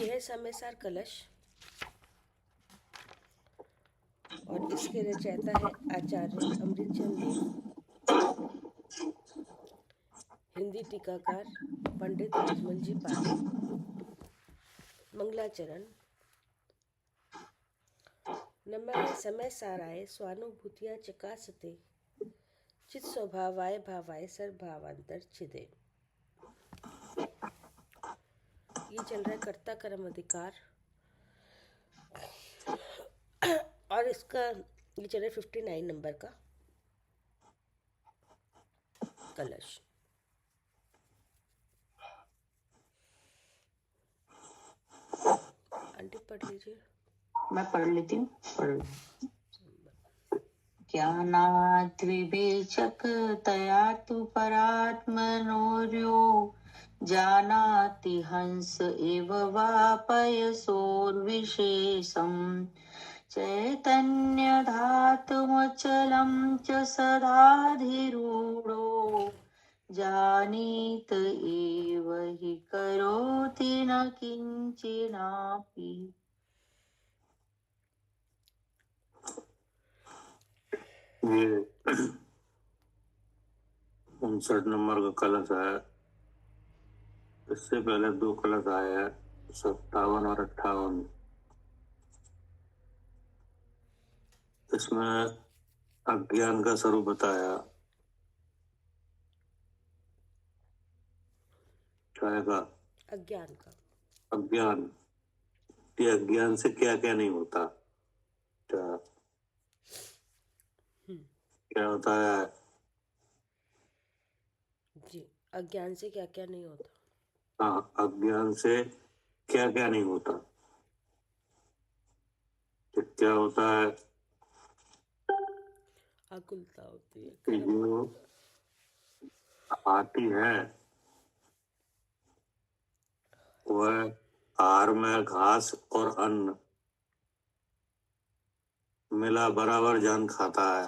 यह समय सार कलश और इसके रचयिता है आचार्य अमृतचंद देव। हिंदी टीकाकार पंडित राजमल जी पाल। मंगलाचरण। नमः समय साराय स्वानुभूतिया चकासते चित स्वभावाय भावाय सर्वभावांतर छिदे। ये चल रहा है कर्ता कर्म अधिकार और इसका ये चल रहा है 59 नंबर का कलश। आंटी पढ़ लीजिए। मैं पढ़ लेती हूँ। ज्ञानात् विवेचकतया तु परात्मनोर्यो जानाति हंस एव वापयसोर्विशेषम् चैतन्यधातुमचलं च सदाधिरूढो जानीत एव हि करोति न किंचिनापि। ये 59 नंबर का कलश है। इससे पहले 2 कलश आए हैं 57 और 58। इसमें अज्ञान का स्वरूप बताया। क्या का? अज्ञान का। अज्ञान। ये अज्ञान से क्या क्या नहीं होता। क्या होता है जी, अज्ञान से क्या क्या नहीं होता। हाँ, अज्ञान से क्या क्या नहीं होता। क्या होता है? आकुलता होती है। कि जो आती है वह आहार में घास और अन्न मिला बराबर जान खाता है।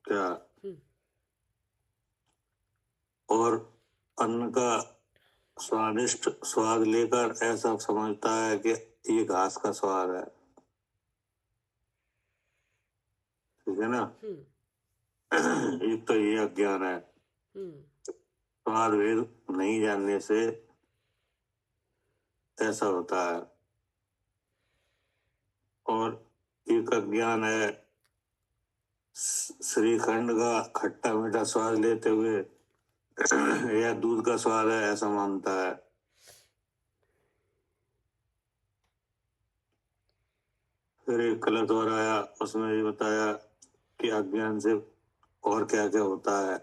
क्या? और अन्न का स्वादिष्ट स्वाद लेकर ऐसा समझता है कि ये घास का स्वाद है। ठीक है ना? एक तो ये अज्ञान है। स्वाद भेद नहीं जानने से ऐसा होता है। और एक अज्ञान है श्रीखंड का खट्टा मीठा स्वाद लेते हुए या दूध का स्वाद है ऐसा मानता है। फिर एक कलश और आया, उसमें ये बताया कि अज्ञान से और क्या क्या होता है।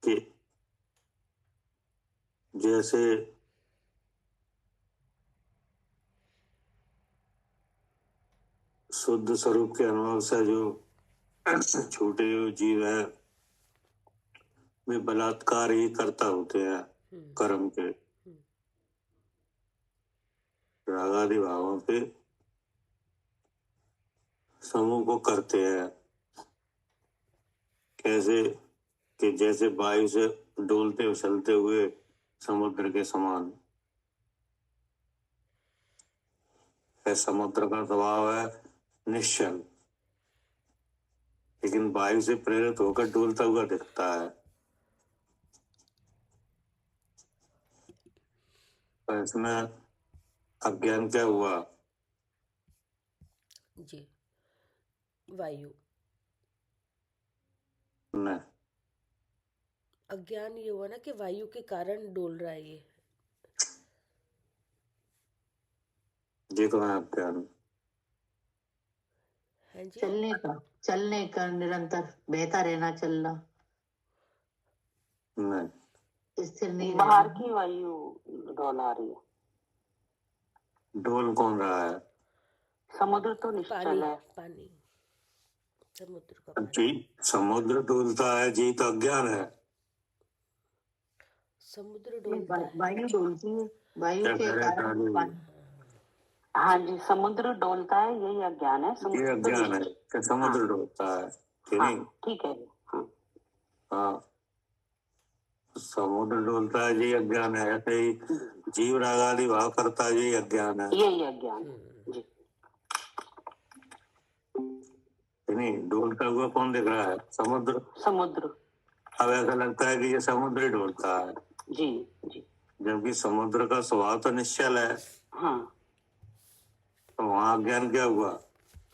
कि जैसे शुद्ध स्वरूप के अनुभव से जो छोटे जीव है वे बलात्कार ही करता होते हैं कर्म के, रागादि भावों के समूह को करते हैं। कैसे कि जैसे वायु से डोलते उछलते हुए समुद्र के समान। समुद्र का स्वभाव है निश्चल, लेकिन वायु से प्रेरित होकर डोलता हुआ दिखता है। तो इसमें अज्ञान क्या हुआ? जी, वायु। नहीं, अज्ञान ये हुआ ना कि वायु के कारण डोल रहा है ये तो है अज्ञान। है जी। चलने का निरंतर बहता रहना, चलना नहीं, स्थिर नहीं। बाहर की वायु डोल आ रही है। डोल कौन रहा है? समुद्र तो निश्चल है। पानी समुद्र का पानी। जी, समुद्र डोलता है जी तो अज्ञान है। समुद्र डोलता है, वायु डोलती है, वायु के कारण। हाँ जी, समुद्र डोलता है, यही अज्ञान है। ये अज्ञान है कि समुद्र डोलता है। हाँ, ठीक है। हाँ, समुद्र डोलता है जी अज्ञान है, ऐसे ही जीव राग आदि भाव करता है जी अज्ञान है। यही अज्ञान है जी। नहीं, डोलता हुआ कौन दिख रहा है? समुद्र। समुद्र। अब ऐसा लगता है कि ये समुद्र ही डोलता है, जी जी। जबकि समुद्र का स्वभाव तो निश्चल है। हाँ। तो वहाँ अज्ञान क्या हुआ?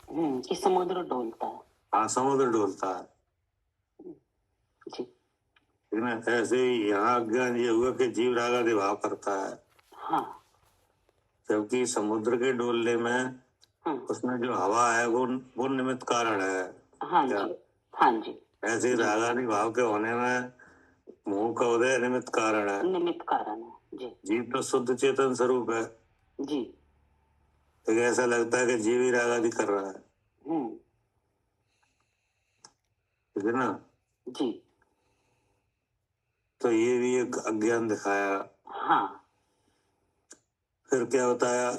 कि समुद्र डोलता है। हाँ, समुद्र डोलता है, जी। लेकिन ऐसे ही यहाँ अज्ञान ये हुआ कि जीव राग आदि भाव करता है, हाँ। जबकि समुद्र के डोलने में हाँ। उसमें जो हवा है वो निमित्त कारण है। हाँ क्या? जी। हाँ जी। ऐसे ही राग आदि भाव के होने में मोह का उदय निमित्त कारण है। निमित्त कारण है जी। जीव तो शुद्ध चेतन स्वरूप है, जी। लेकिन ऐसा लगता है कि जीव ही राग आदि कर रहा है, ठीक है ना? जी। तो ये भी एक अज्ञान दिखाया। हाँ। फिर क्या बताया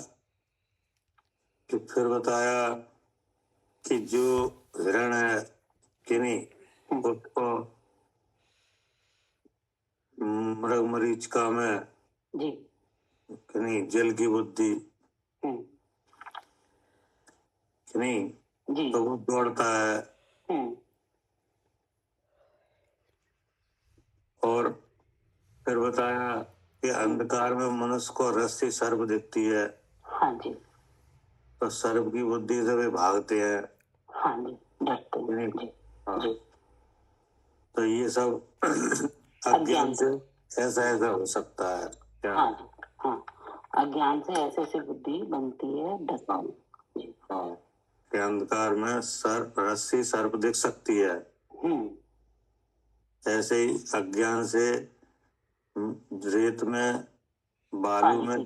कि जो हिरण है कि नहीं, उसको मृग मरीचिका में जी। कि नहीं जल की बुद्धि कि नहीं, जी। तो वो दौड़ता है। और फिर बताया कि अंधकार में मनुष्य को रस्सी सर्प दिखती है। हाँ जी। तो सर्प की बुद्धि से वे भागते हैं। हाँ जी, डरते कि हैं नहीं? जी। हाँ। जी। तो ये सब अज्ञान से ऐसा हो सकता है क्या? हाँ जी। हाँ, अज्ञान से ऐसे ऐसे बुद्धि बनती है, डरती है जी। हाँ, कि अंधकार में रस्सी सर्प दिख सकती है, ऐसे ही अज्ञान से रेत में बालू में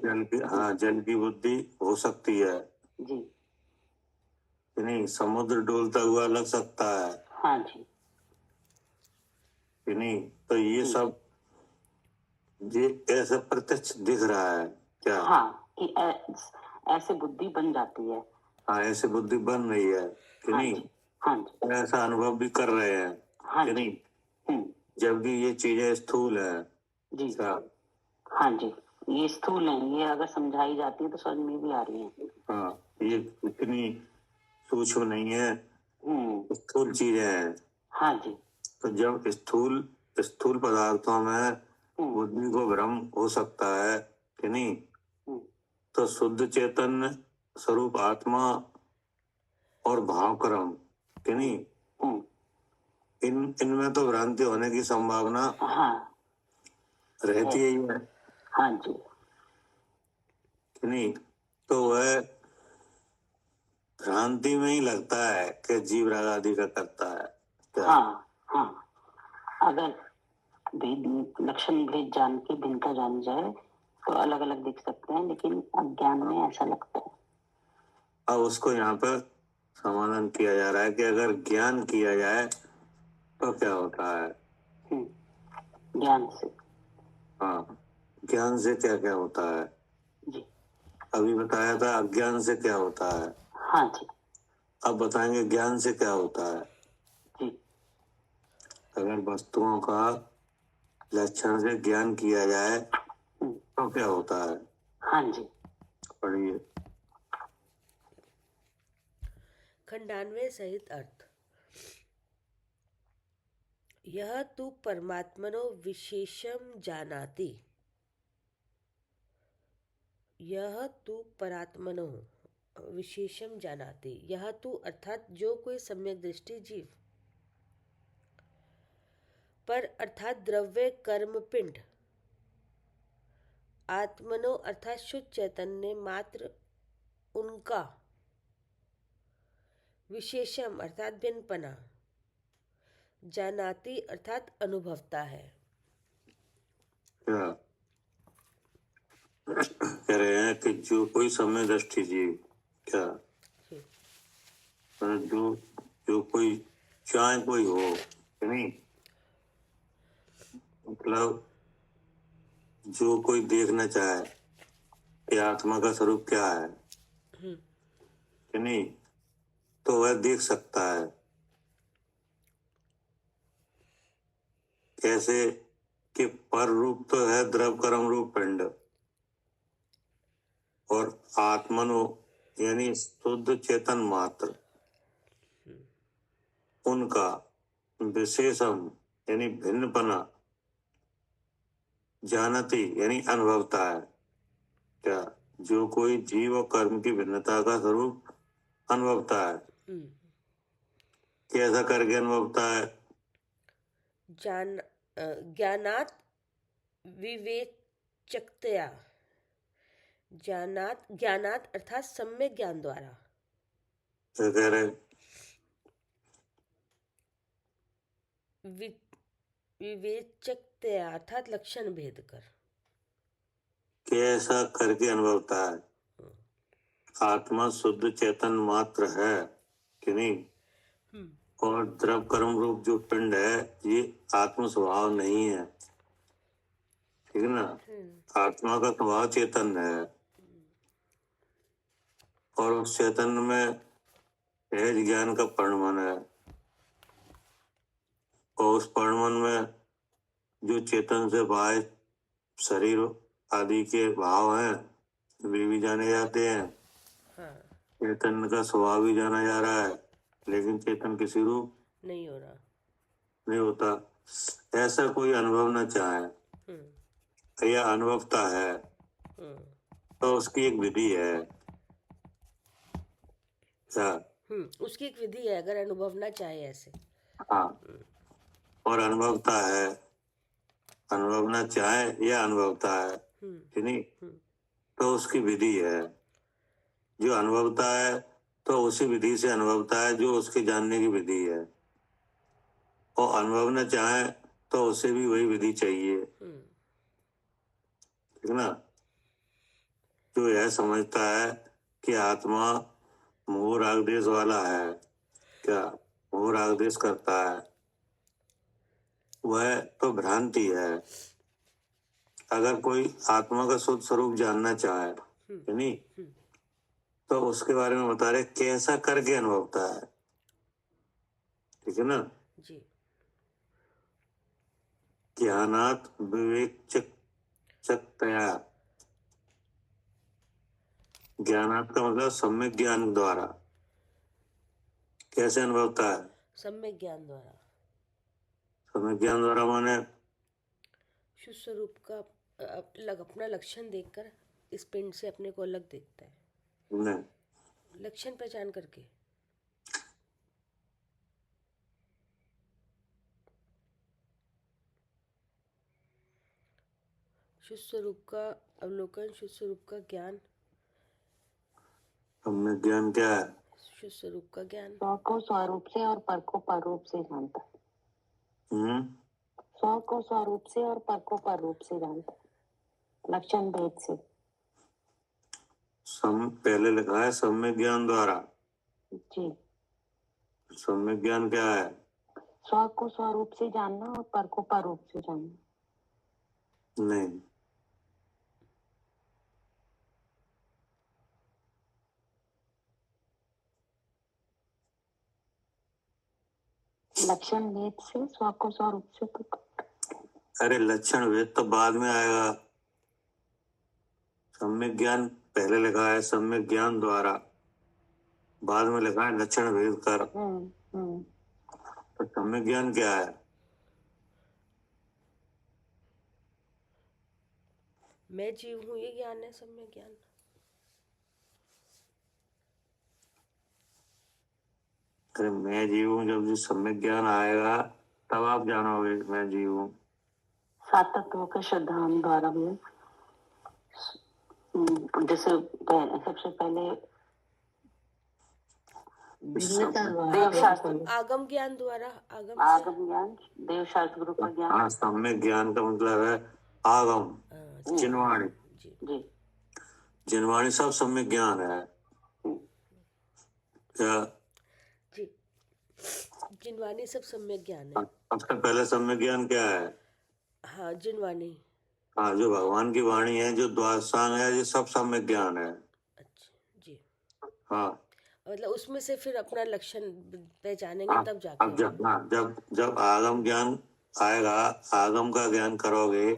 जल की बुद्धि हो सकती है जी। कि नहीं? समुद्र डोलता हुआ लग सकता है हाँ जी। कि नहीं? तो ये सब ये ऐसा प्रत्यक्ष दिख रहा है क्या? हाँ, कि ऐसे बुद्धि बन जाती है। हाँ, ऐसे बुद्धि बन रही है कि हाँ नहीं? जी। हाँ जी। ऐसा अनुभव भी कर रहे हैं हाँ कि जी। नहीं? जबकि ये चीजें स्थूल है जी। क्या? हाँ जी, ये स्थूल है, ये अगर समझाई जाती है तो समझ में भी आ रही है। हाँ, ये इतनी सूक्ष्म नहीं है, स्थूल चीजें हैं। हाँ जी। तो जब स्थूल पदार्थों में बुद्धि को भ्रम हो सकता है कि नहीं, तो शुद्ध चैतन्य स्वरूप आत्मा और भाव कर्म कि नहीं, इनमें तो भ्रांति होने की संभावना रहती ही है। हाँ जी। कि नहीं? तो वह भ्रांति में ही लगता है कि जीव राग आदि का करता है क्या? हाँ हाँ, अगर लक्षण भेद जान के भिन्नता जानी जाए तो अलग अलग दिख सकते हैं, लेकिन अज्ञान में ऐसा लगता है। अब उसको यहाँ पर समाधान किया जा रहा है कि अगर ज्ञान किया जाए तो क्या होता है? ज्ञान से। हाँ, ज्ञान से क्या क्या होता है? जी। अभी बताया था अज्ञान से क्या होता है। हाँ जी। अब बताएंगे ज्ञान से क्या होता है। जी। अगर वस्तुओं का लक्षण से ज्ञान किया जाए तो क्या होता है? हाँ जी। पढ़िए। खंडान्वय सहित अर्थ। यह तू परमात्मनो विशेषम जानाति। यह तू परात्मनो विशेषम जानाति। यह तू अर्थात जो कोई सम्यक दृष्टि जीव पर अर्थात द्रव्य कर्म पिंड, आत्मनो अर्थात शुद्ध चैतन्य मात्र उनका, विशेषम अर्थात भिन्नपना, जानाति अर्थात अनुभवता है। क्या कह रहे हैं कि जो कोई समय दृष्टि जीव क्या, जो कोई चाहे कोई हो कि नहीं, मतलब जो कोई देखना चाहे कि आत्मा का स्वरूप क्या है कि नहीं, तो वह देख सकता है। कैसे? कि पर रूप तो है द्रव कर्म रूप पिंड, और आत्मनो यानी शुद्ध चेतन मात्र उनका विशेषम यानी भिन्नपना जानती यानी अनुभवता है। क्या? जो कोई जीव और कर्म की भिन्नता का स्वरूप अनुभवता है। कैसा करके अनुभवता है? ज्ञानात विवेचकतया, ज्ञानात अर्थात सम्यक ज्ञान द्वारा। क्या कह रहे? विवेचकतया अर्थात लक्षण भेद कर। कैसा करके अनुभवता है? आत्मा शुद्ध चेतन मात्र है कि नहीं, और द्रव कर्म रूप जो पिंड है ये आत्म स्वभाव नहीं है, ठीक है ना। आत्मा का स्वभाव चेतन है, और उस चेतन में सहज ज्ञान का परिणमन है, और उस परिणमन में जो चेतन से बाह्य शरीर आदि के भाव हैं वे भी जाने जाते हैं। चेतन का स्वभाव भी जाना जा रहा है, लेकिन चेतन किसी रूप नहीं हो रहा, नहीं होता। ऐसा कोई अनुभव न चाहे या अनुभवता है तो उसकी एक विधि है। क्या? उसकी एक विधि है, अगर अनुभव ना चाहे ऐसे। हाँ, और अनुभवता है, अनुभव न चाहे या अनुभवता है कि नहीं, तो उसकी विधि है। जो अनुभवता है तो उसी विधि से अनुभवता है जो उसके जानने की विधि है, और अनुभव न चाहे तो उसे भी वही विधि चाहिए, ठीक ना। जो यह समझता है कि आत्मा मोह राग देश वाला है, क्या मोह राग देश करता है, वह तो भ्रांति है। अगर कोई आत्मा का शुद्ध स्वरूप जानना चाहे कि नहीं, तो उसके बारे में बता रहे कैसा करके अनुभवता है, ठीक है ना जी। ज्ञानात विवेचकतया, ज्ञानात का मतलब सम्यक ज्ञान द्वारा। कैसे अनुभवता है? सम्यक ज्ञान द्वारा। सम्यक ज्ञान द्वारा माने शुद्ध स्वरूप का अपना लक्षण देखकर इस पिंड से अपने को अलग देखता है। नहीं, लक्षण पहचान करके। शुद्ध स्वरूप का अवलोकन, शुद्ध स्वरूप का ज्ञान। सम्यक ज्ञान क्या है? शुद्ध स्वरूप का ज्ञान स्व को स्वरूप से और पर को पररूप से जानता है। स्व को स्वरूप से और पर को पररूप से जानता है, लक्षण भेद से। पहले लिखा है सम्यक ज्ञान द्वारा। जी। सम्यक ज्ञान क्या है? स्व को स्वरूप से जानना और पर को पररूप से जानना। नहीं, लक्षण भेद से स्व को स्वरूप से तो। अरे लक्षण भेद तो बाद में आएगा, सम्यक ज्ञान पहले लिखा है सम्यक ज्ञान द्वारा, बाद में लिखा है लक्षण भेद कर। तो सम्यक ज्ञान क्या है? मैं जीव हूँ, ये ज्ञान है सम्यक ज्ञान। अरे मैं जीव हूँ, जब जो सम्यक ज्ञान आएगा तब आप जानोगे मैं जीव हूँ। सात तत्वों के सिद्धांत द्वारा भी, जैसे सबसे पहले आगम ज्ञान द्वारा, आगम ज्ञान, देव शास्त्र गुरु का ज्ञान। हाँ, सम्यक ज्ञान का मतलब है आगम, जिनवाणी। जी, जिनवाणी सब सम्यक ज्ञान है। क्या? जी, जिनवाणी सब सम्यक ज्ञान है। सबसे पहले सम्यक ज्ञान क्या है? हाँ, जिनवाणी। हाँ, जो भगवान की वाणी है, जो द्वादशांग है, ये सब सम्यक ज्ञान है। अच्छा जी। हाँ, मतलब उसमें से फिर अपना लक्षण पहचानेंगे तब जाके। अब जब आगम ज्ञान आएगा, आगम का ज्ञान करोगे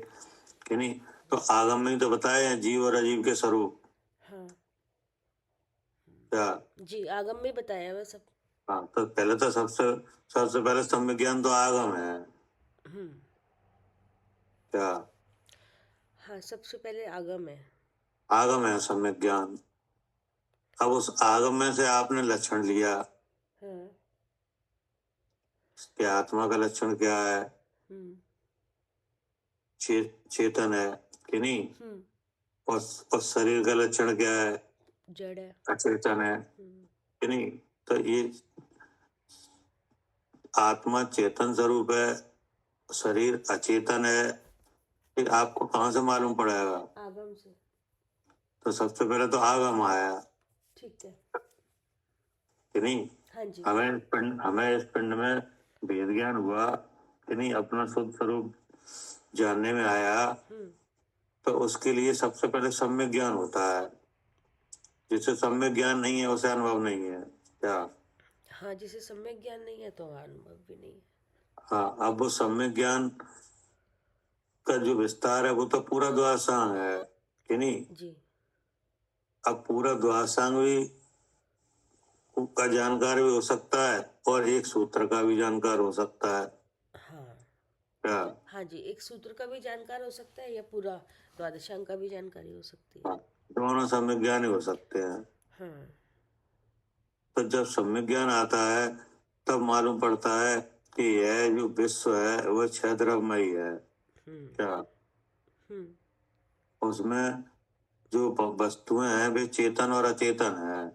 कि नहीं, तो आगम में ही तो बताए हैं जीव और अजीव के स्वरूप। हाँ क्या? जी, आगम में बताया हुआ सब। हाँ, तो पहले तो सबसे पहले सम्यक ज्ञान तो आगम है। हम्म। क्या? हाँ, सबसे पहले आगम है। आगम है सम्यक ज्ञान। अब उस आगम में से आपने लक्षण लिया हाँ। कि आत्मा का लक्षण क्या है, हम्म। चेतन है कि नहीं, हम्म। और शरीर का लक्षण क्या है, जड़ है। अचेतन है कि नहीं। तो ये आत्मा चेतन स्वरूप है, शरीर अचेतन है, फिर आपको कहाँ से मालूम पड़ेगा? आगम से। तो सबसे पहले तो आगम आया ठीक है। कि नहीं। हाँ जी। हमें इस पिंड में भेद ज्ञान हुआ कि नहीं, अपना शुद्ध स्वरूप जानने में आया, तो उसके लिए सबसे पहले सम्यक ज्ञान होता है। जिसे सम्यक ज्ञान नहीं है उसे अनुभव नहीं है। क्या? हाँ, जिसे सम्यक ज्ञान नहीं है तो अनुभव भी नहीं है। हाँ, अब वो सम्यक ज्ञान का जो विस्तार है वो तो पूरा द्वादशांग है कि नहीं। जी। अब पूरा द्वादशांग भी का जानकार भी हो सकता है और एक सूत्र का भी जानकार हो सकता है। हाँ। क्या? हाँ जी, एक सूत्र का भी जानकार हो सकता है या पूरा द्वादशांग का भी जानकारी हो सकती है। हाँ, दोनों सम्यक ज्ञान ही हो सकते हैं। हाँ। तो जब सम्यक ज्ञान आता है तब मालूम पड़ता है कि यह जो विश्व है वह छह द्रव्यमयी है। क्या? उसमें जो वस्तुएं हैं वे चेतन और अचेतन है,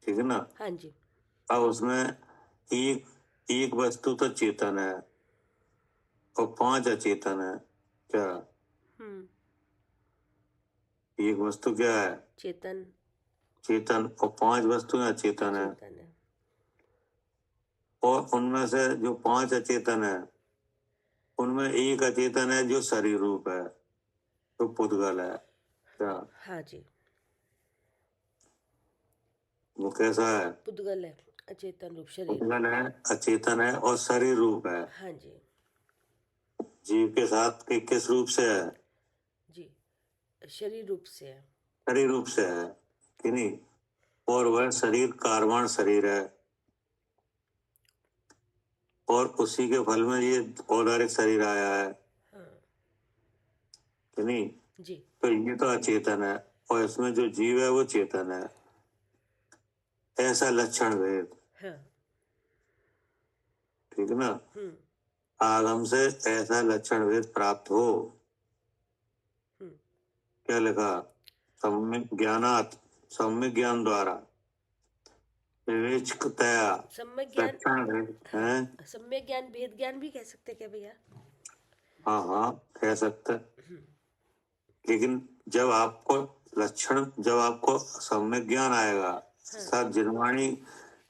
ठीक है ना। हाँ जी। अब उसमें एक एक वस्तु तो चेतन है और पांच अचेतन है। क्या? एक वस्तु क्या है? चेतन। चेतन, और पांच वस्तुएं अचेतन है। चेतन है। और उनमें से जो पांच अचेतन है उनमें एक अचेतन है जो शरीर रूप है, तो पुद्गल है। क्या? हाँ जी, वो कैसा है? पुद्गल है, अचेतन रूप शरीर। पुद्गल है, अचेतन है और शरीर रूप है। हाँ जी। जीव के साथ किस रूप से है? जी, शरीर रूप से है। शरीर रूप से है कि नहीं। और वह शरीर कार्बन शरीर है और उसी के फल में ये औदारिक शरीर आया है कि नहीं। जी। तो ये तो अचेतन है और इसमें जो जीव है वो चेतन है। ऐसा लक्षण भेद, हाँ। ठीक है ना। आगम से ऐसा लक्षण भेद प्राप्त हो। क्या लिखा? सम्यक ज्ञानात्, सम्यक ज्ञान द्वारा विवेचकतया सम्यक ज्ञान। लक्षण भेद है। सम्यक ज्ञान भेद ज्ञान भी कह सकते क्या भैया? हाँ हाँ, कह सकते। लेकिन जब आपको सम्यक ज्ञान आएगा, साथ जिनवाणी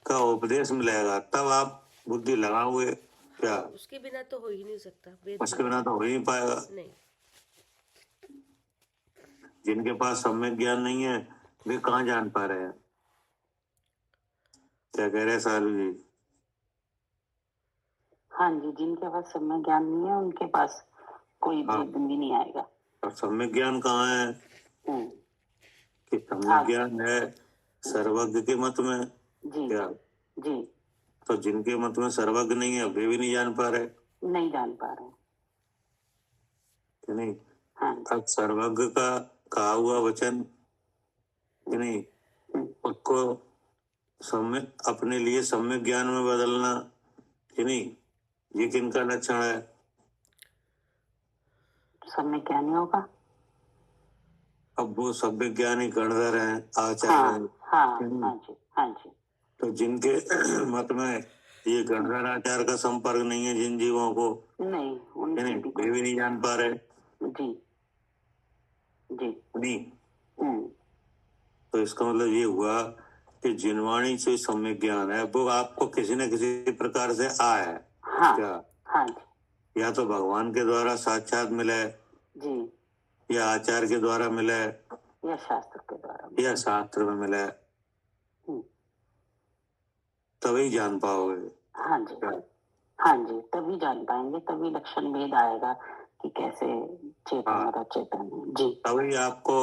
का उपदेश मिलेगा, तब आप बुद्धि लगाओगे। क्या? उसके बिना तो हो ही नहीं सकता भेद उसके बिना तो हो ही नहीं पाएगा। नहीं। जिनके पास सम्यक ज्ञान नहीं है वे कहाँ जान पा रहे हैं? क्या कह रहे हैं सालू जी? हाँ जी, जिनके पास सम्यक ज्ञान नहीं है उनके पास कोई भेद भी नहीं आएगा। और सम्यक ज्ञान कहाँ है? कि सम्यक ज्ञान है सर्वज्ञ के मत में। जी। क्या? जी। तो जिनके मत में सर्वज्ञ नहीं है वे भी नहीं जान पा रहे। नहीं जान पा रहे कि नहीं। हाँ। अब सर्वज्ञ का कहा हुआ वचन कि नहीं, उसको सम्यक अपने लिए सम्यक ज्ञान में बदलना कि नहीं, ये किनका लक्षण है? सम्यक ज्ञानियों का। अब वो सभ्य ज्ञानी गणधर हैं, आचार्य हैं। हाँ जी, हाँ जी। तो जिनके मत में ये गणधर आचार का संपर्क नहीं है जिन जीवों को, नहीं, उनकी वे भी नहीं जान पा रहे। जी जी नहीं। हम्म। तो इसका मतलब ये हुआ कि जिनवाणी से सम्यक ज्ञान है वो आपको किसी न किसी प्रकार से आया है। हाँ। क्या? हाँ जी। या तो भगवान के द्वारा साक्षात मिले, जी, या आचार्य के द्वारा मिले, या शास्त्र के द्वारा, या शास्त्र में मिले, तभी जान पाओगे। हाँ जी। हाँ जी, तभी जान पाएंगे, तभी लक्षण भेद आएगा कि कैसे चेतन हाँ। और अचेतन है। जी तभी आपको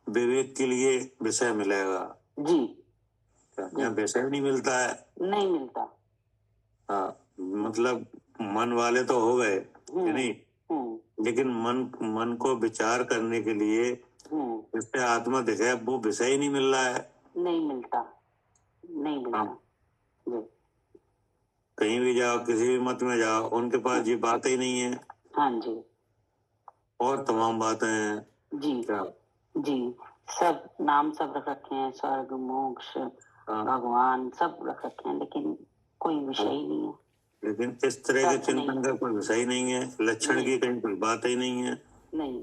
विवेक के लिए विषय मिलेगा। जी, यहाँ विषय नहीं मिलता है। नहीं मिलता। हाँ, मतलब मन वाले तो हो गए कि नहीं, लेकिन मन को विचार करने के लिए जिससे आत्मा दिखे वो विषय ही नहीं मिल रहा है। नहीं मिलता, नहीं मिलता। हाँ। जी कहीं भी जाओ, किसी भी मत में जाओ, उनके पास ये बात ही नहीं है। हाँ जी और तमाम बातें हैं। जी क्या? जी, सब नाम सब रख रखे हैं, स्वर्ग मोक्ष हाँ। भगवान सब रख रखे हैं, लेकिन कोई विषय ही नहीं है। लेकिन इस तरह के चिंतन का कोई विषय ही नहीं है। लक्षण की कहीं कोई बात ही नहीं है। नहीं,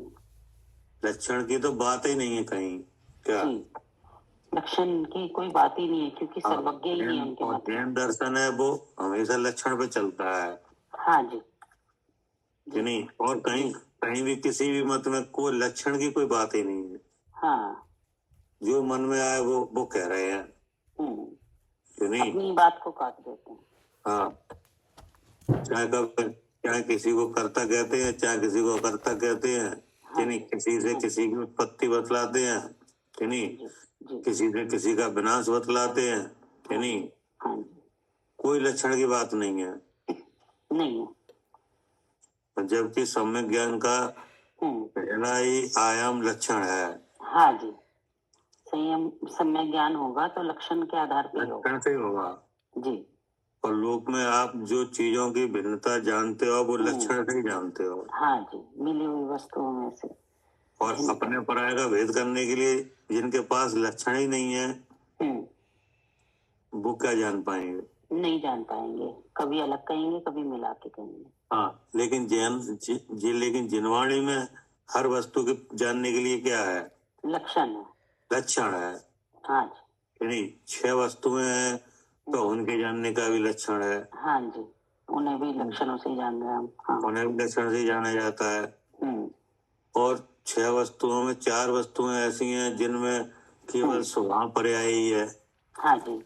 लक्षण की तो बात ही नहीं है कहीं। क्या? जी लक्षण की कोई बात ही नहीं है, क्योंकि सर्वज्ञ ही नहीं है उनके और मत में। जैन दर्शन है वो हमेशा लक्षण पे चलता है हाँ जी कि नहीं। और कहीं कहीं भी किसी भी मत में कोई लक्षण की कोई बात ही नहीं है। हाँ, जो मन में आए वो कह रहे हैं कि नहीं। अपनी बात को काट देते हैं। हाँ, चाहे किसी को कर्ता कहते हैं, चाहे किसी को अकर्ता कहते हैं कि नहीं। किसी से किसी की उत्पत्ति बतलाते हैं कि नहीं, किसी से किसी का विनाश बतलाते हैं कि नहीं। हाँ जी, कोई लक्षण की बात नहीं है। नहीं है। जबकि सम्यक ज्ञान का पहला ही आयाम लक्षण है। हाँ जी, संयम सम्यक ज्ञान होगा तो लक्षण के आधार पे ही होगा। लक्षण से ही होगा। जी, और लोक में आप जो चीजों की भिन्नता जानते हो वो लक्षण से ही जानते हो। हाँ जी, मिली हुई वस्तुओं में से। और अपने पराये का भेद करने के लिए जिनके पास लक्षण ही नहीं है वो क्या जान पाएंगे। नहीं जान पाएंगे, कभी अलग कहेंगे, कभी मिला के कहेंगे। हाँ, लेकिन लेकिन जिनवाणी में हर वस्तु के जानने के लिए क्या है, लक्षण है। लक्षण है हाँ जी, कि नहीं। 6 वस्तुएं हैं तो उनके जानने का भी लक्षण है। हाँ जी, उन्हें भी लक्षणों से ही जान रहे हैं हम। हाँ। उन्हें भी लक्षण से ही जाना जाता है। और 6 वस्तुओं में 4 वस्तुएं ऐसी हैं जिनमें केवल स्वभाव पर्याय ही है। हाँ जी,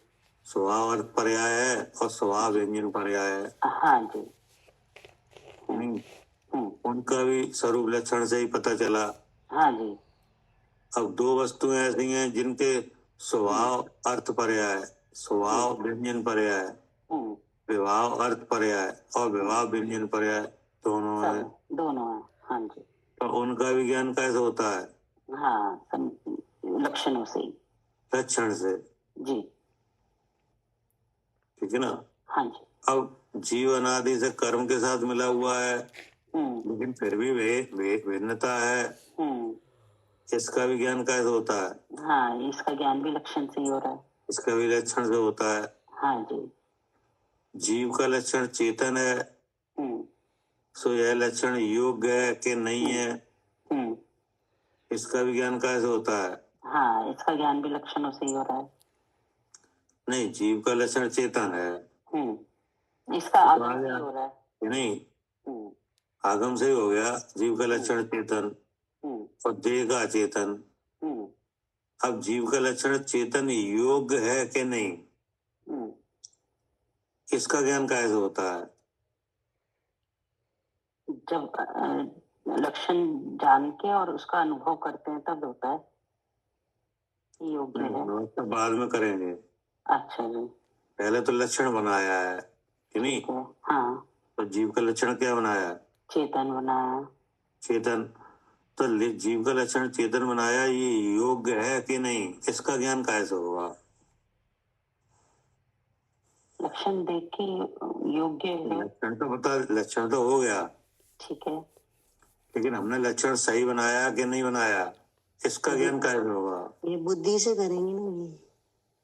स्वभाव अर्थ पर्याय है और स्वभाव व्यंजन पर्याय है। हाँ जी, उनका भी स्वरूप लक्षण से ही पता चला। हाँ जी, अब 2 वस्तुएं ऐसी हैं जिनके स्वभाव अर्थ पर्याय, स्वभाव व्यंजन पर्याय, विभाव अर्थ पर्याय और विभाव व्यंजन पर्याय दोनों है। दोनों है। हाँ जी, तो उनका भी ज्ञान कैसे होता है? हाँ, लक्षणों से ही। लक्षण से। जी, ठीक है ना। हाँ जी, अब जीवन आदि से कर्म के साथ मिला हुआ है, लेकिन फिर भी भिन्नता है। इसका भी ज्ञान कैसे होता है? हाँ, इसका ज्ञान भी लक्षण से ही हो रहा है। इसका भी लक्षण से होता है। हाँ जी, जीव का लक्षण चेतन है, सो यह लक्षण योग्य है कि नहीं है, इसका भी ज्ञान कैसे होता है? हाँ, इसका ज्ञान भी लक्षणों से ही हो रहा है। नहीं, जीव का लक्षण चेतन है। इसका आगम से ही हो रहा है। नहीं, आगम से ही हो गया जीव का लक्षण चेतन और देह का अचेतन। अब जीव का लक्षण चेतन योग्य है कि नहीं, इसका ज्ञान कैसे होता है? जब लक्षण जान के और उसका अनुभव करते हैं तब होता है कि योग्य है। तो बाद में करेंगे। अच्छा जी, पहले तो लक्षण बनाया है कि नहीं। हाँ, तो जीव का लक्षण क्या बनाया? चेतन बनाया। चेतन। तो जीव का लक्षण चेतन बनाया, ये योग्य है कि नहीं, इसका ज्ञान कैसे होगा? लक्षण देख के योग्य है। लक्षण तो पता, लक्षण तो हो गया, ठीक है, लेकिन हमने लक्षण सही बनाया कि नहीं बनाया, इसका ज्ञान कैसे होगा? ये बुद्धि से करेंगे ना ये।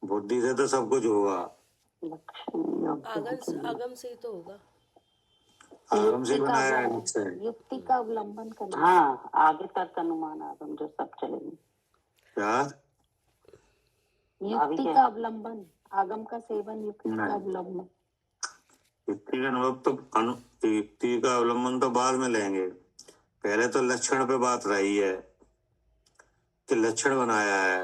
बुद्धि से तो सब कुछ होगा। लक्षण योग्य आगम से ही तो होगा। आगम से बनाया है इससे। युक्ति का अवलंबन करना। हाँ, आगे तक अनुमान आगम जो सब चलेंगे। क्या? युक्ति का अवलंबन, आगम का सेवन, युक्ति का अवलंबन। युक्ति का अनुभव तो युक्ति का अवलंबन तो बाद में लेंगे। पहले तो लक्षण पे बात रही है कि लक्षण बनाया है।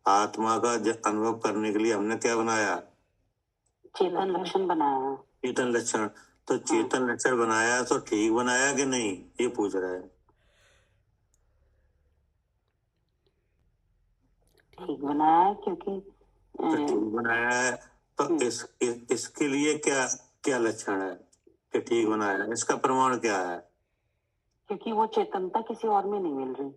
आत्मा का अनुभव करने के लिए हमने क्या बनाया? चेतन लक्षण बनाया है। चेतन लक्षण, तो चेतन लक्षण बनाया तो ठीक बनाया कि नहीं, ये पूछ रहा है। ठीक बनाया है, क्योंकि तो ठीक बनाया है, तो इसके लिए क्या क्या लक्षण है कि ठीक बनाया है, इसका प्रमाण क्या है? क्योंकि वो चेतनता किसी और में नहीं मिल रही।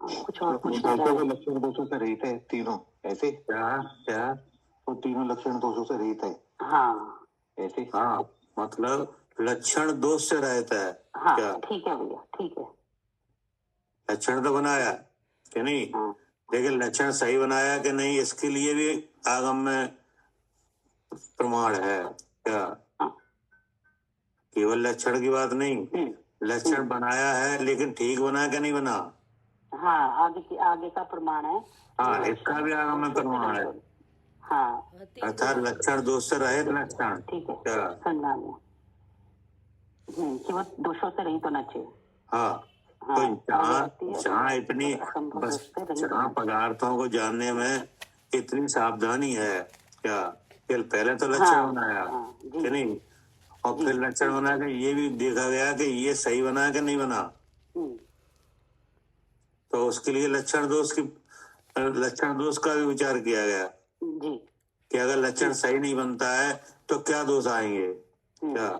कुछ और पूछना चाह रहे? लक्षण दोषों से रहित है तीनों, ऐसे क्या क्या? तो तीनों लक्षण दोषों से रहित है, हाँ ऐसे। हाँ, मतलब लक्षण दोष से रहता है। हाँ क्या? ठीक है भैया, ठीक है। लक्षण तो बनाया कि नहीं, हाँ लेकिन लक्षण सही बनाया कि नहीं, इसके लिए भी आगम में प्रमाण है। क्या? हाँ। केवल लक्षण की बात नहीं, लक्षण बनाया है लेकिन ठीक बना कि नहीं बना। हाँ, आगे का प्रमाण है। हाँ, इसका भी आगम में प्रमाण है। हाँ अर्थात लक्षण दोष से रहित लक्षण। ठीक है, क्या? समझा गया। कि वो दोषों से रहित होना चाहिए। हाँ, तो जहाँ इतनी बस जहाँ पदार्थों को जानने में इतनी सावधानी है, क्या पहले तो लक्षण बनाया कि नहीं, और फिर लक्षण बना के ये भी देखा गया कि ये सही बना कि नहीं बना, तो उसके लिए लक्षण दोष का भी विचार किया गया कि अगर लक्षण सही नहीं बनता है तो क्या दोष आएंगे। क्या?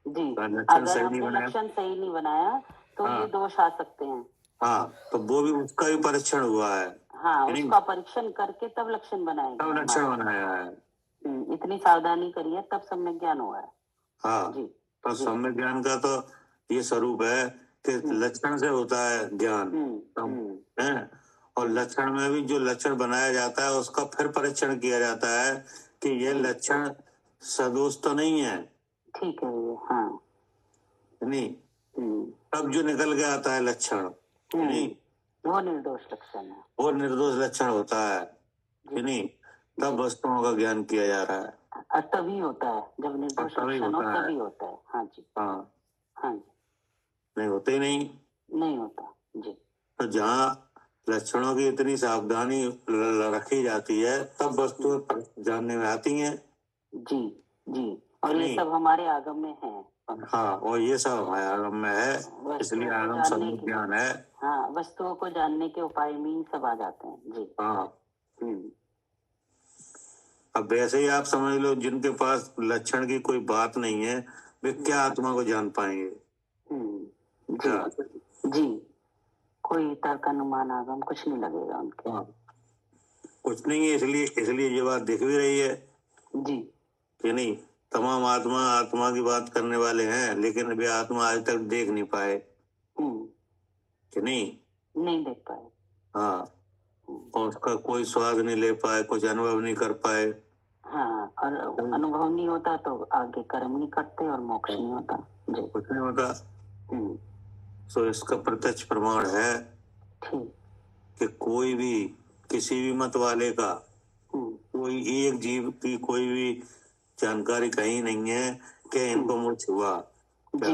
जी, लक्षण अगर सही हमने नहीं बनाया, लक्षण सही नहीं बनाया तो ये दोष आ सकते हैं। हाँ, तो वो भी उसका भी परीक्षण हुआ है। हाँ, उसका परीक्षण करके तब लक्षण बनाएंगे, तब लक्षण बनाया है। इतनी सावधानी करिए तब सम्यक ज्ञान हुआ है। हाँ जी, तो सम्यक ज्ञान का तो ये स्वरूप है कि लक्षण से होता है ज्ञान है, और लक्षण में भी जो लक्षण बनाया जाता है उसका फिर परीक्षण किया जाता है कि ये लक्षण सदोष तो नहीं है। ठीक है भैया। हाँ नहीं, तब जो निकल के आता है लक्षण, नहीं, वो निर्दोष लक्षण है, वो निर्दोष लक्षण होता है कि नहीं, तब वस्तुओं का ज्ञान किया जा रहा है। तभी होता है जब निर्दोष लक्षण हो, तभी होता है। हाँ जी, हाँ, हाँ जी, नहीं होते ही नहीं होता जी। तो जहाँ लक्षणों की इतनी सावधानी रखी जाती है तब वस्तु जानने में आती हैं। जी जी, और ये सब हमारे आगम में है। हाँ, और ये सब हमारे आगम में है, इसलिए आगम सम्यक ज्ञान है। हाँ, वस्तुओं को जानने के उपाय में ही सब आ जाते हैं जी। हाँ, अब वैसे ही आप समझ लो जिनके पास लक्षण की कोई बात नहीं है वे क्या आत्मा को जान पाएंगे। जी जी, कोई तर्क अनुमान आगम कुछ नहीं लगेगा उनके। हाँ, कुछ नहीं है, इसलिए ये बात दिख भी रही है जी कि नहीं, तमाम आत्मा की बात करने वाले हैं लेकिन वे आत्मा आज तक देख नहीं पाए कि नहीं देख पाए। हाँ, और उसका कोई स्वाद नहीं ले पाए, कुछ अनुभव नहीं कर पाए। हाँ, और अनुभव नहीं होता तो आगे कर्म नहीं करते और मोक्ष नहीं होता जी, कुछ नहीं होता। तो इसका प्रत्यक्ष प्रमाण है कि कोई भी किसी भी मत वाले का कोई एक जीव की कोई भी जानकारी कहीं नहीं है कि इनको मोक्ष हुआ। जी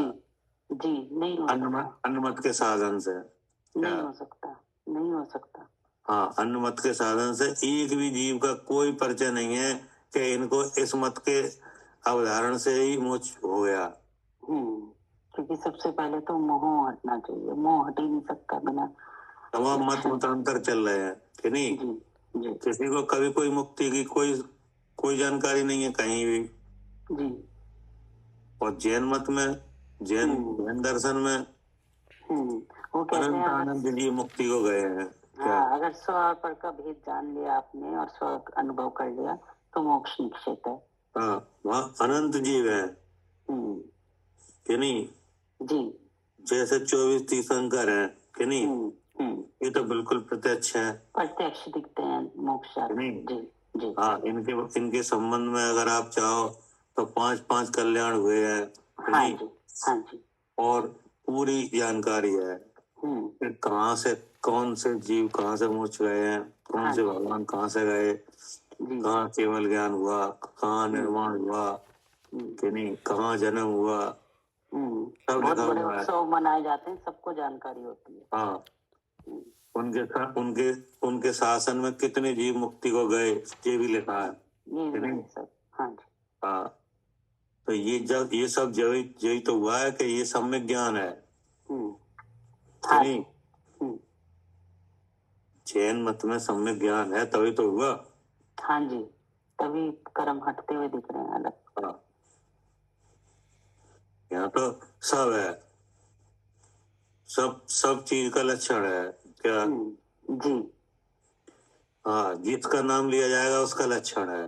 जी, नहीं हो सकता। अन्नमत के साधन से नहीं हो सकता, नहीं हो सकता। हाँ, अन्नमत के साधन से एक भी जीव का कोई परिचय नहीं है कि इनको इस मत के अवधारण से ही मोक्ष हो गया। क्योंकि सबसे पहले तो मोह हटना चाहिए, मोह हट ही नहीं सकता बिना। तमाम मत मतांतर चल रहे हैं कि नहीं, जी किसी को कभी कोई मुक्ति की कोई जानकारी नहीं है कहीं भी। जी, और जैन मत में, जैन दर्शन में वो कहते हैं आनंद लिए मुक्ति को गए हैं। हाँ, अगर स्व और पर का भेद जान लिया आपने और स्व अनुभव कर लिया तो मोक्ष निश्चित है। हाँ, वहाँ अनंत जीव है कि नहीं जी, जैसे 24 तीर्थंकर है कि नहीं, ये तो बिल्कुल प्रत्यक्ष है, प्रत्यक्ष दिखते हैं मोक्ष नहीं। जी जी, हाँ, इनके संबंध में अगर आप चाहो तो 5 कल्याण हुए हैं कि हाँ नहीं, जी, हाँ जी, और पूरी जानकारी है कि कहाँ से कौन से जीव कहाँ से मोक्ष गए हैं, कौन से भगवान कहाँ से गए, कहाँ केवल ज्ञान हुआ, कहाँ निर्माण हुआ कि नहीं, कहाँ जन्म हुआ, सब बहुत लिखा बड़े हुआ है। उत्सव मनाए जाते हैं, सबको जानकारी होती है। हाँ, उनके उनके शासन में कितने जीव मुक्ति को गए, ये भी लिखा है। ये भी है सर। हाँ जी। हाँ, तो ये सब यही तो हुआ है कि ये सम्यक ज्ञान है। हाँ नहीं, जी। जैन मत में सम्यक ज्ञान है तभी तो हुआ। हाँ जी, तभी कर्म हटते हुए दिख रहे हैं अलग। हाँ, यहाँ तो सब है, सब चीज का लक्षण है क्या। जी। हाँ, जिसका नाम लिया जाएगा उसका लक्षण है।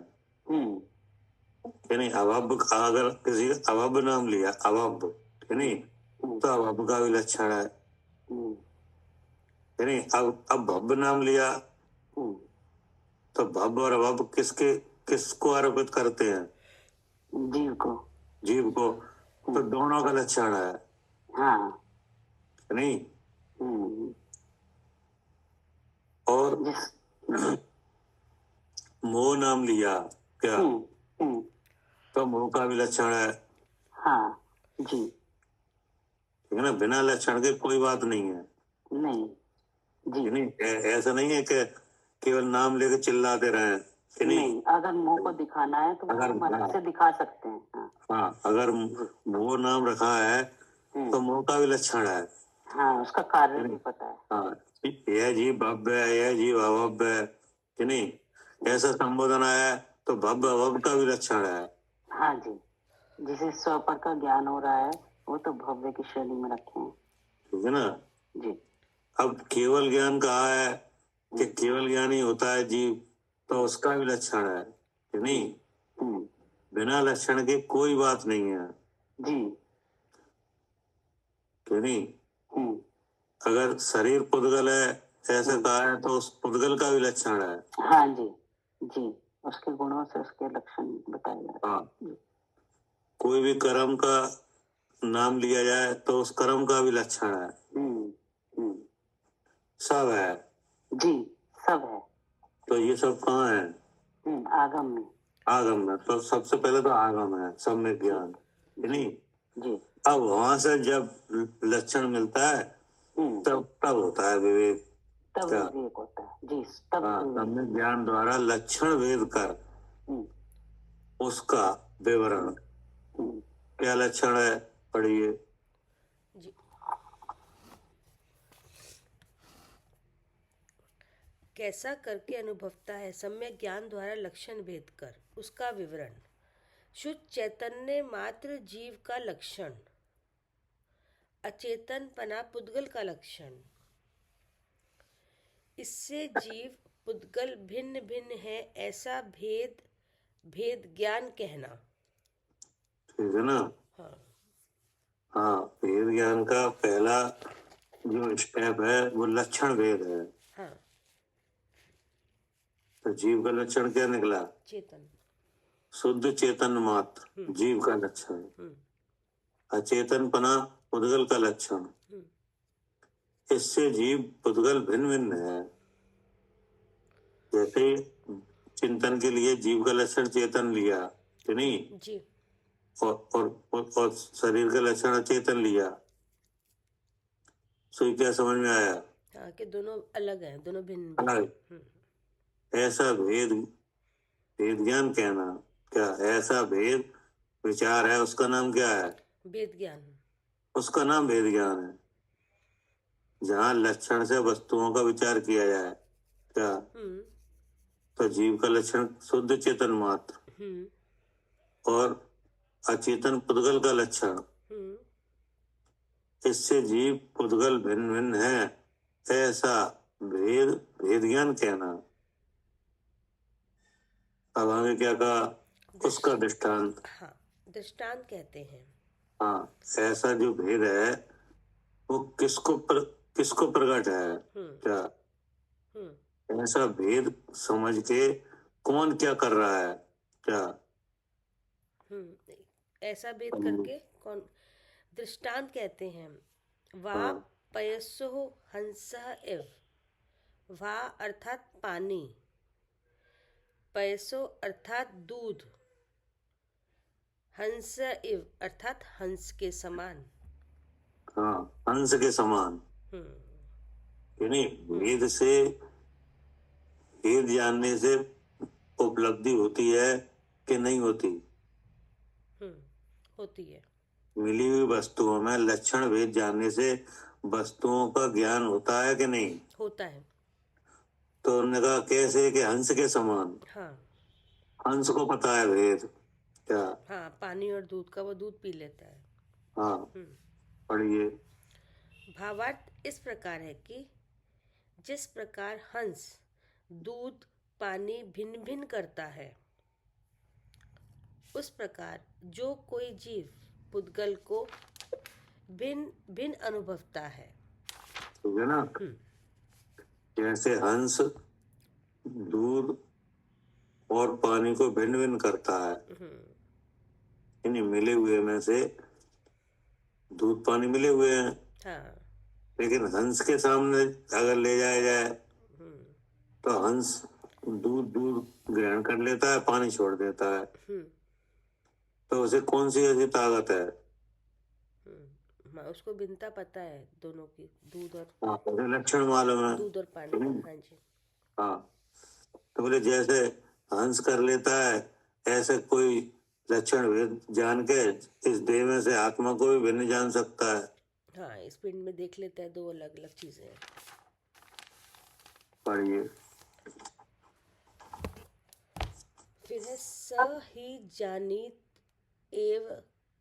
नहीं, अभब, अगर किसी का अभब नाम लिया, अभब, नहीं, तो अभब का भी लक्षण है। नहीं, अब भव्य नाम लिया तो भव्य और अभब किसको आरोपित करते हैं? जीव को। तो दोनों का लक्षण है। हाँ। नहीं, और मोह नाम लिया क्या, तो मोह का भी लक्षण है। हाँ जी। ठीक है ना, बिना लक्षण के कोई बात नहीं है। नहीं जी। नहीं, ऐसा नहीं है कि केवल नाम लेके चिल्लाते रहे। नहीं, अगर मुंह को दिखाना है तो मन से दिखा सकते हैं। हाँ, अगर मोह नाम रखा है तो मोह का भी लक्षण है। हाँ, उसका कार्य भी पता है। हाँ, यह जीव भव्य है, यह जीव अभव्य है, कि नहीं, ऐसा संबोधन आया तो भव्य अभव्य का भी लक्षण है। हाँ जी, जिसे स्वपर का ज्ञान हो रहा है वो तो भव्य की श्रेणी में रखे हैं। ठीक है ना जी। अब केवल ज्ञान कहा है कि केवल ज्ञान ही होता है जीव, तो उसका भी लक्षण है कि नहीं। बिना लक्षण के कोई बात नहीं है जी। कि नहीं। अगर शरीर पुद्गल है ऐसा कहा है तो उस पुद्गल का भी लक्षण है। हाँ जी जी, उसके गुणों से उसके लक्षण बताए जाते हैं। हाँ, कोई भी कर्म का नाम लिया जाए तो उस कर्म का भी लक्षण है। सब है जी, सब है। तो ये सब कहाँ है? आगम में। आगम में। तो सबसे पहले तो आगम है, सम्यक ज्ञान, नहीं जी। अब वहां से जब लक्षण मिलता है तब होता है विवेक। तब विवेक होता है जी। तब सम्यक ज्ञान द्वारा लक्षण भेद कर उसका विवरण। क्या लक्षण है, पढ़िए। कैसा करके अनुभवता है सम्यक ज्ञान द्वारा लक्षण भेद कर उसका विवरण। शुद्ध चैतन्य मात्र जीव का लक्षण, अचेतन पना पुद्गल का लक्षण। इससे जीव पुद्गल भिन्न भिन्न है ऐसा भेद ज्ञान कहना। ठीक है ना। हाँ हाँ, भेद ज्ञान का पहला जो स्टेप है वो लक्षण भेद है। हाँ। तो जीव का लक्षण क्या निकला? चेतन, शुद्ध चेतन मात्र जीव का लक्षण। अचेतन पना पुद्गल का लक्षण। इससे जीव पुद्गल भिन्न भिन्न है। जैसे चिंतन के लिए जीव का लक्षण चेतन लिया कि नहीं जी। और शरीर का लक्षण अचेतन लिया, सो क्या समझ में आया? हाँ, कि दोनों अलग हैं, दोनों भिन्न अलग। ऐसा भेद ज्ञान कहना क्या, ऐसा भेद विचार है, उसका नाम क्या है? भेद ज्ञान। उसका नाम भेद ज्ञान है। जहाँ लक्षण से वस्तुओं का विचार किया जाए क्या, तो जीव का लक्षण शुद्ध चेतन मात्र और अचेतन पुद्गल का लक्षण। इससे जीव पुद्गल भिन्न भिन्न है ऐसा भेद ज्ञान कहना। अब आगे क्या कहा? उसका दृष्टांत। हाँ, दृष्टांत कहते हैं। हाँ, ऐसा जो भेद है वो किसको प्रकट है क्या? ऐसा भेद समझ के कौन क्या कर रहा है क्या? ऐसा भेद करके कौन? दृष्टांत कहते हैं। वा पयस्सो हंसः इव। वा अर्थात पानी, पयसो अर्थात दूध, हंस इव अर्थात हंस के समान। हाँ, हंस के समान। यानी वेद से, वेद जानने से उपलब्धि होती है कि नहीं होती? होती है। मिली हुई वस्तुओं में लक्षण भेद जानने से वस्तुओं का ज्ञान होता है कि नहीं? होता है। तो उन्होंने कहा कैसे? कि हंस के समान। हाँ हंस को पता है भेद क्या? हाँ, पानी और दूध का वो दूध पी लेता है। हाँ, पढ़िए। भावार्थ इस प्रकार है कि जिस प्रकार हंस दूध पानी भिन्न भिन्न करता है, उस प्रकार जो कोई जीव पुद्गल को भिन्न भिन्न अनुभवता है। ठीक है ना? जैसे हंस दूध और पानी को भिन्न भिन्न करता है, यानी मिले हुए में से दूध पानी मिले हुए हैं, हाँ लेकिन हंस के सामने अगर ले जाया जाए तो हंस दूध ग्रहण कर लेता है, पानी छोड़ देता है। तो उसे कौन सी ऐसी ताकत है? उसको भिन्नता पता है दोनों की, दूध और हाँ, उसे लक्षण मालूम है। दूध और पानी। हाँ जी। हाँ, तो बोले जैसे हंस कर लेता है, ऐसे कोई लक्षण भेद जान के इस देह में से आत्मा को भी भिन्न जान सकता है। हाँ, इस पिंड में देख लेता है, दो अलग अलग चीजें हैं। पढ़िए। फिर है स ही जानीत एव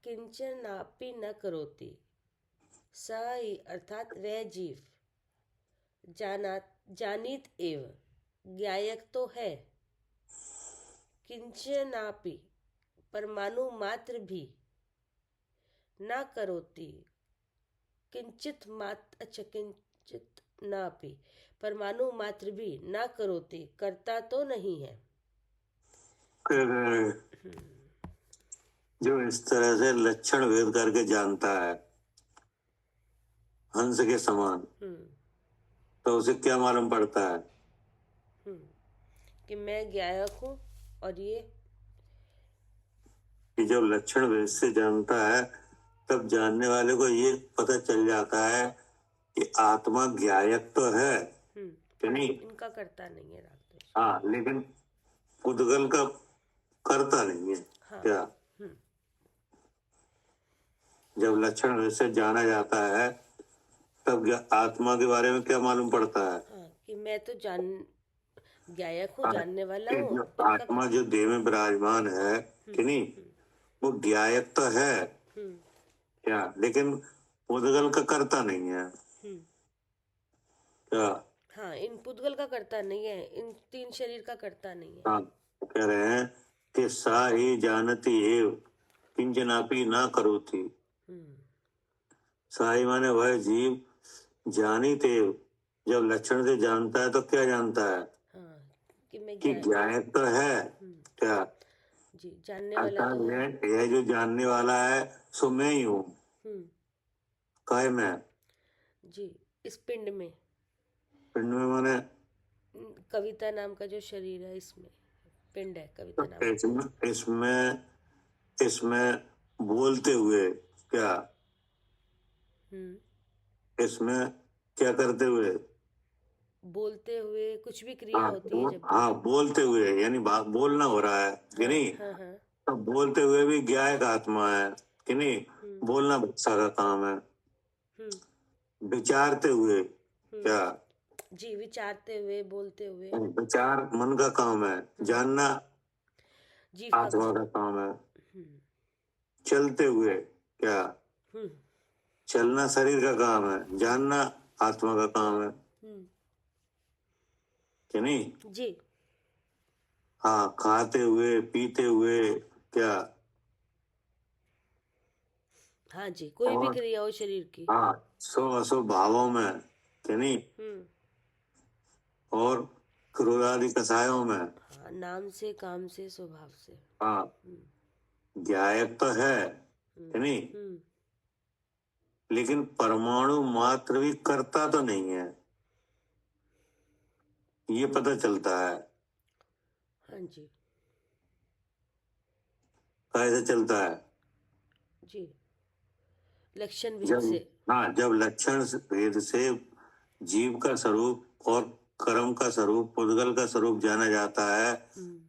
किंचनापि न करोति। स ही अर्थात वह जीव जानीत एव ज्ञायक तो है, किंचनापि परमाणु मात्र भी, न करोति किंचित नापि परमाणु मात्र भी, न करोति करता तो नहीं है। जो इस तरह से लक्षण भेद करके जानता है हंस के समान, तो उसे क्या मालूम पड़ता है? कि मैं ज्ञायक हूँ, और ये कि जब लक्षण भेद से जानता है तब जानने वाले को ये पता चल जाता है कि आत्मा ज्ञायक तो है कि नहीं? इनका करता नहीं है राग। हाँ, लेकिन पुद्गल का करता नहीं है। हाँ। क्या? जब लक्षण भेद से जाना जाता है तब आत्मा के बारे में क्या मालूम पड़ता है? हाँ, कि मैं तो ज्ञायक हूँ, जानने वाला हूँ। जो आत्मा जो देह में विराजमान है कि नहीं, वो ज्ञायक तो है क्या, लेकिन पुद्गल का करता नहीं है। क्या? हाँ, इन पुद्गल का करता नहीं है, इन तीन शरीर का करता नहीं है। हाँ, कह रहे हैं कि सा ही जानती एव किंचनापि ना करोति। सा ही माने वह जीव जानित एव, जब लक्षण से जानता है तो क्या जानता है? हाँ, कि मैं कि ज्ञायक तो है। क्या? जी, जानने वाला तो है। यह जो जानने वाला है सो मैं ही हूँ। काय में? जी, इस पिंड में। पिंड में माने कविता नाम का जो शरीर है, इसमें पिंड है कविता नाम। इसमें बोलते हुए क्या? इसमें क्या करते हुए? बोलते हुए कुछ भी क्रिया होती है जब। हाँ, बोलते हुए यानी बोलना हो रहा है कि नहीं? तो बोलते हुए भी ज्ञायक आत्मा है कि नहीं? बोलना बच्चा का काम है। विचारते हुए क्या? जी, विचारते हुए, बोलते हुए। विचार मन का काम है, जानना जी आत्मा का काम है। चलते हुए क्या? चलना शरीर का काम है, जानना आत्मा का काम है कि नहीं? जी। हाँ, खाते हुए पीते हुए क्या? हाँ जी, कोई भी क्रिया हो शरीर की। हाँ, सो असो भावों में कि नहीं? और क्रोध आदि कसायों में। हाँ, नाम से, काम से, स्वभाव से। हाँ, ज्ञायक तो है कि नहीं, लेकिन परमाणु मात्र भी करता तो नहीं है, ये पता चलता है। हाँ जी। कैसे चलता है? जी, लक्षण भेद से। हाँ, जब लक्षण भेद से जीव का स्वरूप और कर्म का स्वरूप, पुद्गल का स्वरूप जाना जाता है,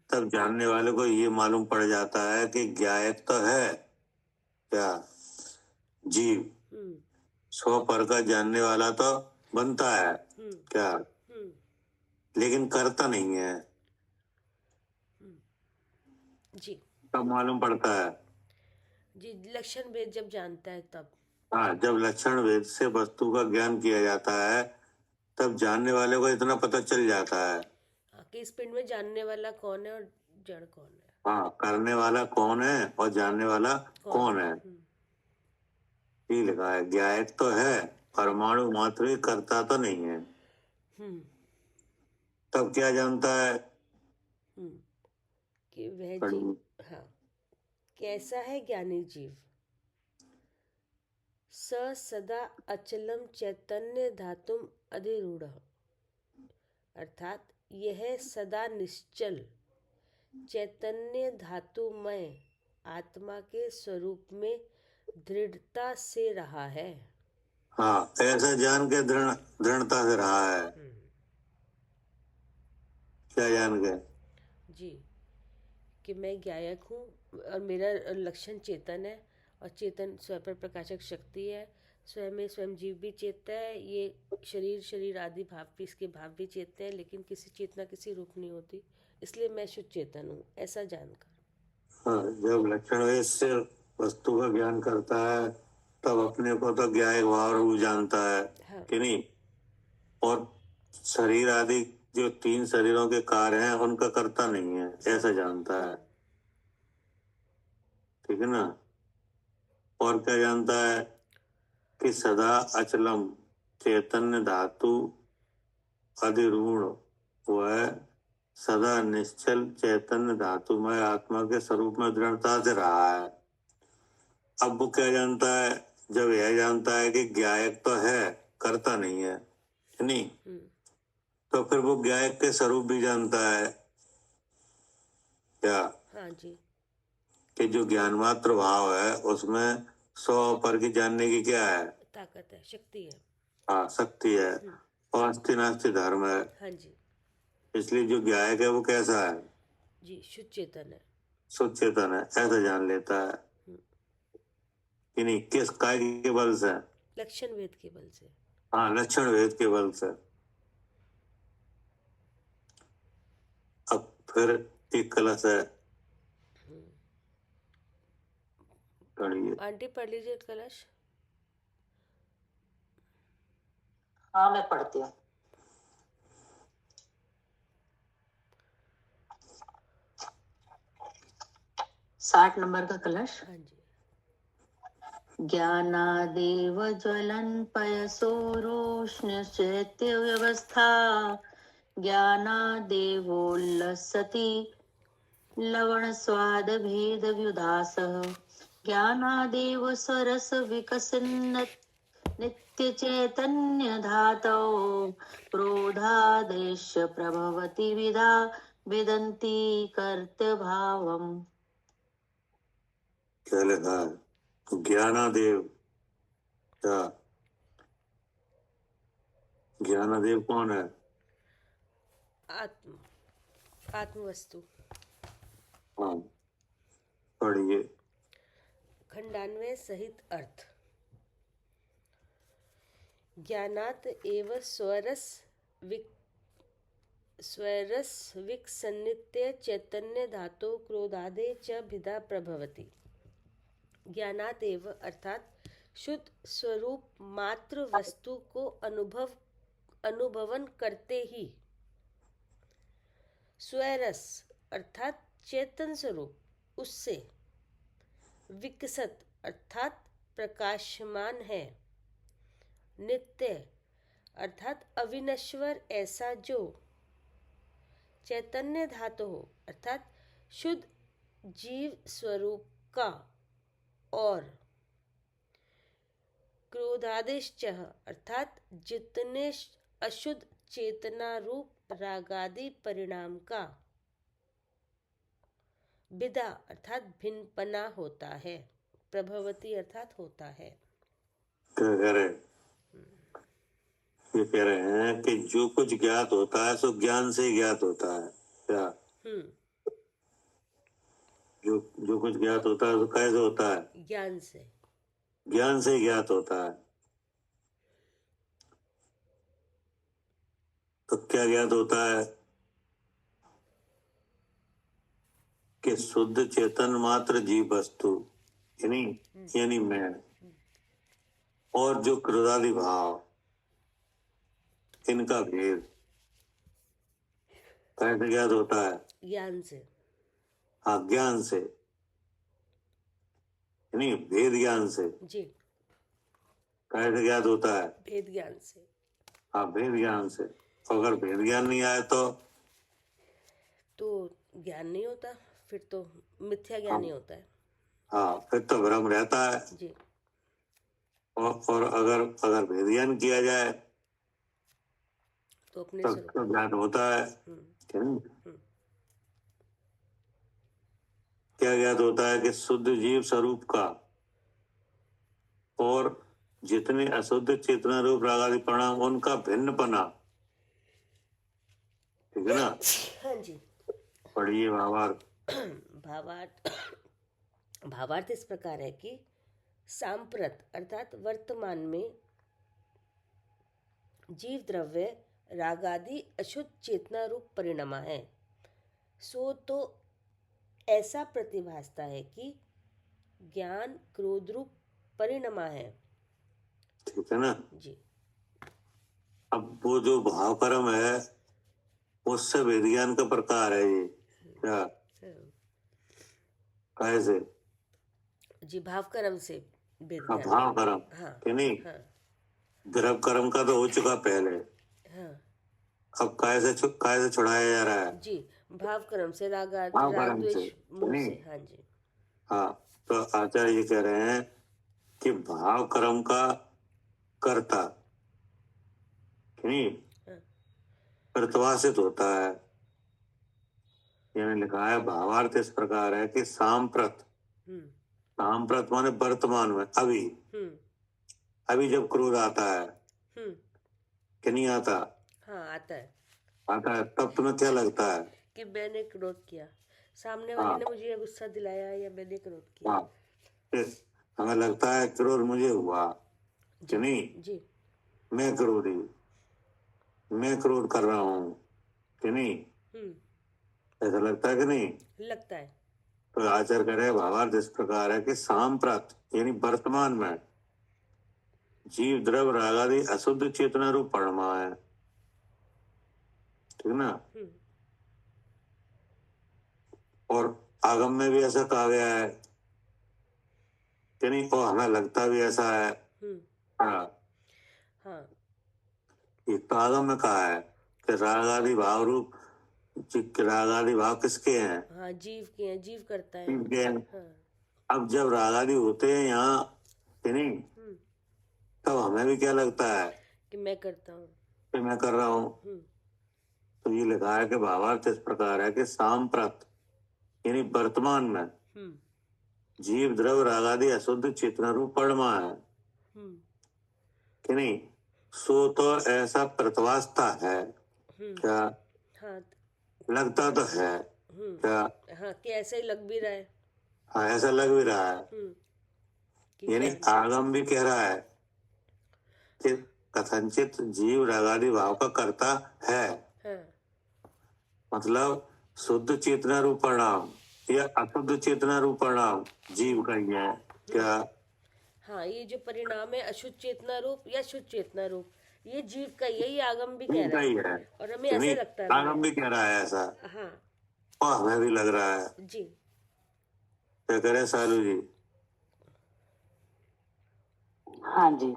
तब जानने वाले को ये मालूम पड़ जाता है कि ज्ञायक तो है क्या जीव, स्व पर का जानने वाला तो बनता है क्या, लेकिन करता नहीं है। जी तब मालूम पड़ता है। जी, लक्षण भेद जब जानता है तब। हाँ, जब लक्षण भेद से वस्तु का ज्ञान किया जाता है तब जानने वाले को इतना पता चल जाता है हाँ, कि इस पिंड में जानने वाला कौन है और जड़ कौन है। हाँ, करने वाला कौन है और जानने वाला कौन है। ये लिखा है, ज्ञायक तो है, परमाणु मात्र ही, करता तो नहीं है। तब क्या जानता है कि वह जीव, हाँ, कैसा है ज्ञानी जीव। स सदा अचलम चैतन्य धातुम अधिरूढ़, अर्थात यह सदा निश्चल चैतन्य धातुमय आत्मा के स्वरूप में दृढ़ता से रहा है। हाँ, ऐसा जान के दृढ़ता से रहा है। क्या जान के? जी, कि मैं ज्ञायक हूँ और मेरा लक्षण चेतन है, और चेतन स्वयं पर प्रकाशक शक्ति है, स्वयं में स्वयं जीव भी चेतता है, ये शरीर आदि भाव भी, इसके भाव भी चेतते हैं, लेकिन किसी चेतना किसी रूप नहीं होती, इसलिए मैं शुद्ध चेतन हूँ, ऐसा जानकर। हाँ, जब लक्षण वेद से वस्तु का ज्ञान करता है तब अपने को तो ज्ञायक भाव रूप जानता है। हाँ। कि नहीं, और शरीर आदि जो 3 शरीरों के कार्य हैं उनका करता नहीं है, ऐसा जानता है। ठीक है ना। और क्या जानता है कि सदा अचलम चैतन्य धातु अधिरूढ़, वह सदा निश्चल चैतन्य धातुमय आत्मा के स्वरूप में दृढ़ता से रहा है। अब वो क्या जानता है, जब यह जानता है कि ज्ञायक तो है, करता नहीं है, नहीं, तो फिर वो ज्ञायक के स्वरूप भी जानता है क्या। हाँ जी, कि जो ज्ञान मात्र भाव है उसमें स्व पर की जानने की क्या है, ताकत है, शक्ति है। हाँ, शक्ति है, और अस्थि नास्ति धर्म है। हाँ जी, इसलिए जो ज्ञायक है वो कैसा है जी, शुद्ध चेतन है, शुद्ध चेतन है, ऐसा जान लेता है। कि नहीं, किस काय के बल से, लक्षण भेद के बल से। हाँ, लक्षण भेद के बल से। अब फिर एक कलश है, पढ़िए आंटी, पढ़ लीजिए कलश। हाँ, मैं पढ़ती हूँ। साठ नंबर का कलश। हाँ जी। ज्ञानादेव ज्वलन पयसोरोष्ण चैत्य व्यवस्था, ज्ञानादेवोल्लसति लवण स्वाद भेद व्युदासः, ज्ञानादेव सरस विकसन्न नित्य चैतन्य धातौ, क्रोधादेश प्रभवति विधा विदन्ति कर्तृ भावम्। क्या लिखा है, ज्ञानादेव, क्या ज्ञानादेव कौन है, आत्म वस्तु। हाँ, पढ़िए। खंडान्वय सहित अर्थ। ज्ञानात एव स्वरस विकसन्नित्य चैतन्य धातो क्रोधादे च भिदा प्रभवति। ज्ञानात एव अर्थात शुद्ध स्वरूप मात्र वस्तु को अनुभवन करते ही, स्वरस अर्थात चेतन स्वरूप उससे, विकसत अर्थात प्रकाशमान है, नित्य अर्थात अविनश्वर ऐसा जो, चैतन्य धातु हो अर्थात शुद्ध जीव स्वरूप का, और क्रोधादिश्च अर्थात जितने अशुद्ध चेतना रूप रागादि परिणाम का, विदा अर्थात भिन्नपना होता है, प्रभवती अर्थात होता है। क्या करे, ये कह रहे हैं कि जो कुछ ज्ञात होता है सो ज्ञान से ही ज्ञात होता है। क्या? हम्म, जो कुछ ज्ञात होता है तो कैसे होता है? ज्ञान से। ज्ञान से ही ज्ञात होता है। तो क्या ज्ञात होता है? कि शुद्ध चेतन मात्र जीव वस्तु यानी मैं, और जो क्रोधादि भाव, इनका भेद कैसे ज्ञात होता है? ज्ञान से। हाँ, ज्ञान से, यानी भेद ज्ञान से। जी, कैसे ज्ञात होता है? भेद ज्ञान से। हाँ, भेद ज्ञान से। अगर भेद ज्ञान नहीं आए तो ज्ञान नहीं होता, फिर तो मिथ्या ज्ञान ही होता है। हाँ, फिर तो भ्रम रहता है। जी, और अगर भेद ज्ञान किया जाए तो अपने तो स्वरूप। ज्ञान होता है। क्या ज्ञात होता है? कि शुद्ध जीव स्वरूप का और जितने अशुद्ध चेतना रूप राग आदि परिणाम उनका भिन्नपना। ठीक है ना? हाँ जी। पढ़िए भावार्थ। भावार्थ इस प्रकार है कि सांप्रत अर्थात वर्तमान में जीव द्रव्य रागादि अशुद्ध चेतना रूप परिणमा है। सो तो ऐसा प्रतिभासता है कि ज्ञान क्रोध रूप परिणमा है। ठीक है ना? जी, अब वो जो भाव कर्म है उससे वेद ज्ञान का प्रकार है ये। क्या? कैसे? जी, भाव कर्म से वेद हाँ, ज्ञान। भाव कर्म। हाँ, कि नहीं? हाँ, द्रव कर्म का तो हो चुका पहले। हाँ। अब कैसे छुड़ाया जा रहा है? जी, भाव कर्म से राग भाव राग कर्म द्वेष से। मोह नहीं? से। हाँ जी। हाँ, तो आचार्य ये कह रहे हैं कि भाव कर्म का कर्ता नहीं हाँ। प्रतिभाषित होता है। यानी लिखा है भावार्थ इस प्रकार है कि सांप्रत, हम्म, सांप्रत माने वर्तमान में, अभी हम्म, अभी जब क्रोध आता है हम्म। कि नहीं आता? हाँ, आता है आता है, तब तुम्हें क्या लगता है? कि मैंने क्रोध किया, सामने वाले हाँ, ने मुझे गुस्सा दिलाया या मैंने क्रोध किया। हाँ, फिर हमें लगता है क्रोध मुझे हुआ कि नहीं, जी, मैं क्रोधी, मैं क्रोध कर रहा हूँ कि नहीं, ऐसा लगता है कि नहीं? लगता है। तो आचार्य कह रहे हैं भावार्थ इस प्रकार है कि सांप्रत यानी वर्तमान में जीव द्रव रागादि अशुद्ध चेतना रूप परमा है। ठीक ना? और आगम में भी ऐसा कहा गया है कि नहीं, और हमें लगता भी ऐसा है। हाँ, हाँ, ये तो आगम में कहा है कि राग आदि भाव रूप, राग आदि भाव किसके हैं? हाँ, जीव के हैं, जीव करता है। जीव के हैं। हाँ, अब जब राग आदि होते हैं यहाँ कि नहीं, तब हमें भी क्या लगता है कि मैं करता हूँ। कि मैं कर रहा हूँ। तो ये लिखा है कि भावार्थ इस प्रकार है कि सांप्रत यानी वर्तमान में जीव द्रव रागादि अशुद्ध चेतना रूप परमा है कि नहीं, सो तो ऐसा प्रतिभासता है। क्या? हाँ, लगता तो है। क्या? हाँ, कि ऐसा ही लग भी रहा है। हाँ, ऐसा लग भी रहा है। कि यानी आगम भी कह रहा है कि कथनचित जीव रागादि भाव का कर्ता है। हाँ, मतलब शुद्ध चेतना रूप परिणाम या अशुद्ध चेतना रूप परिणाम जीव का ही है। क्या? हाँ, ये जो परिणाम है अशुद्ध चेतना रूप या शुद्ध चेतना रूप, ये जीव का यही आगम भी कह रहा है। और हमें ऐसा लगता है। आगम भी कह रहा है ऐसा। हाँ, और हमें भी लग रहा है। जी। क्या करे सालू जी? हाँ जी,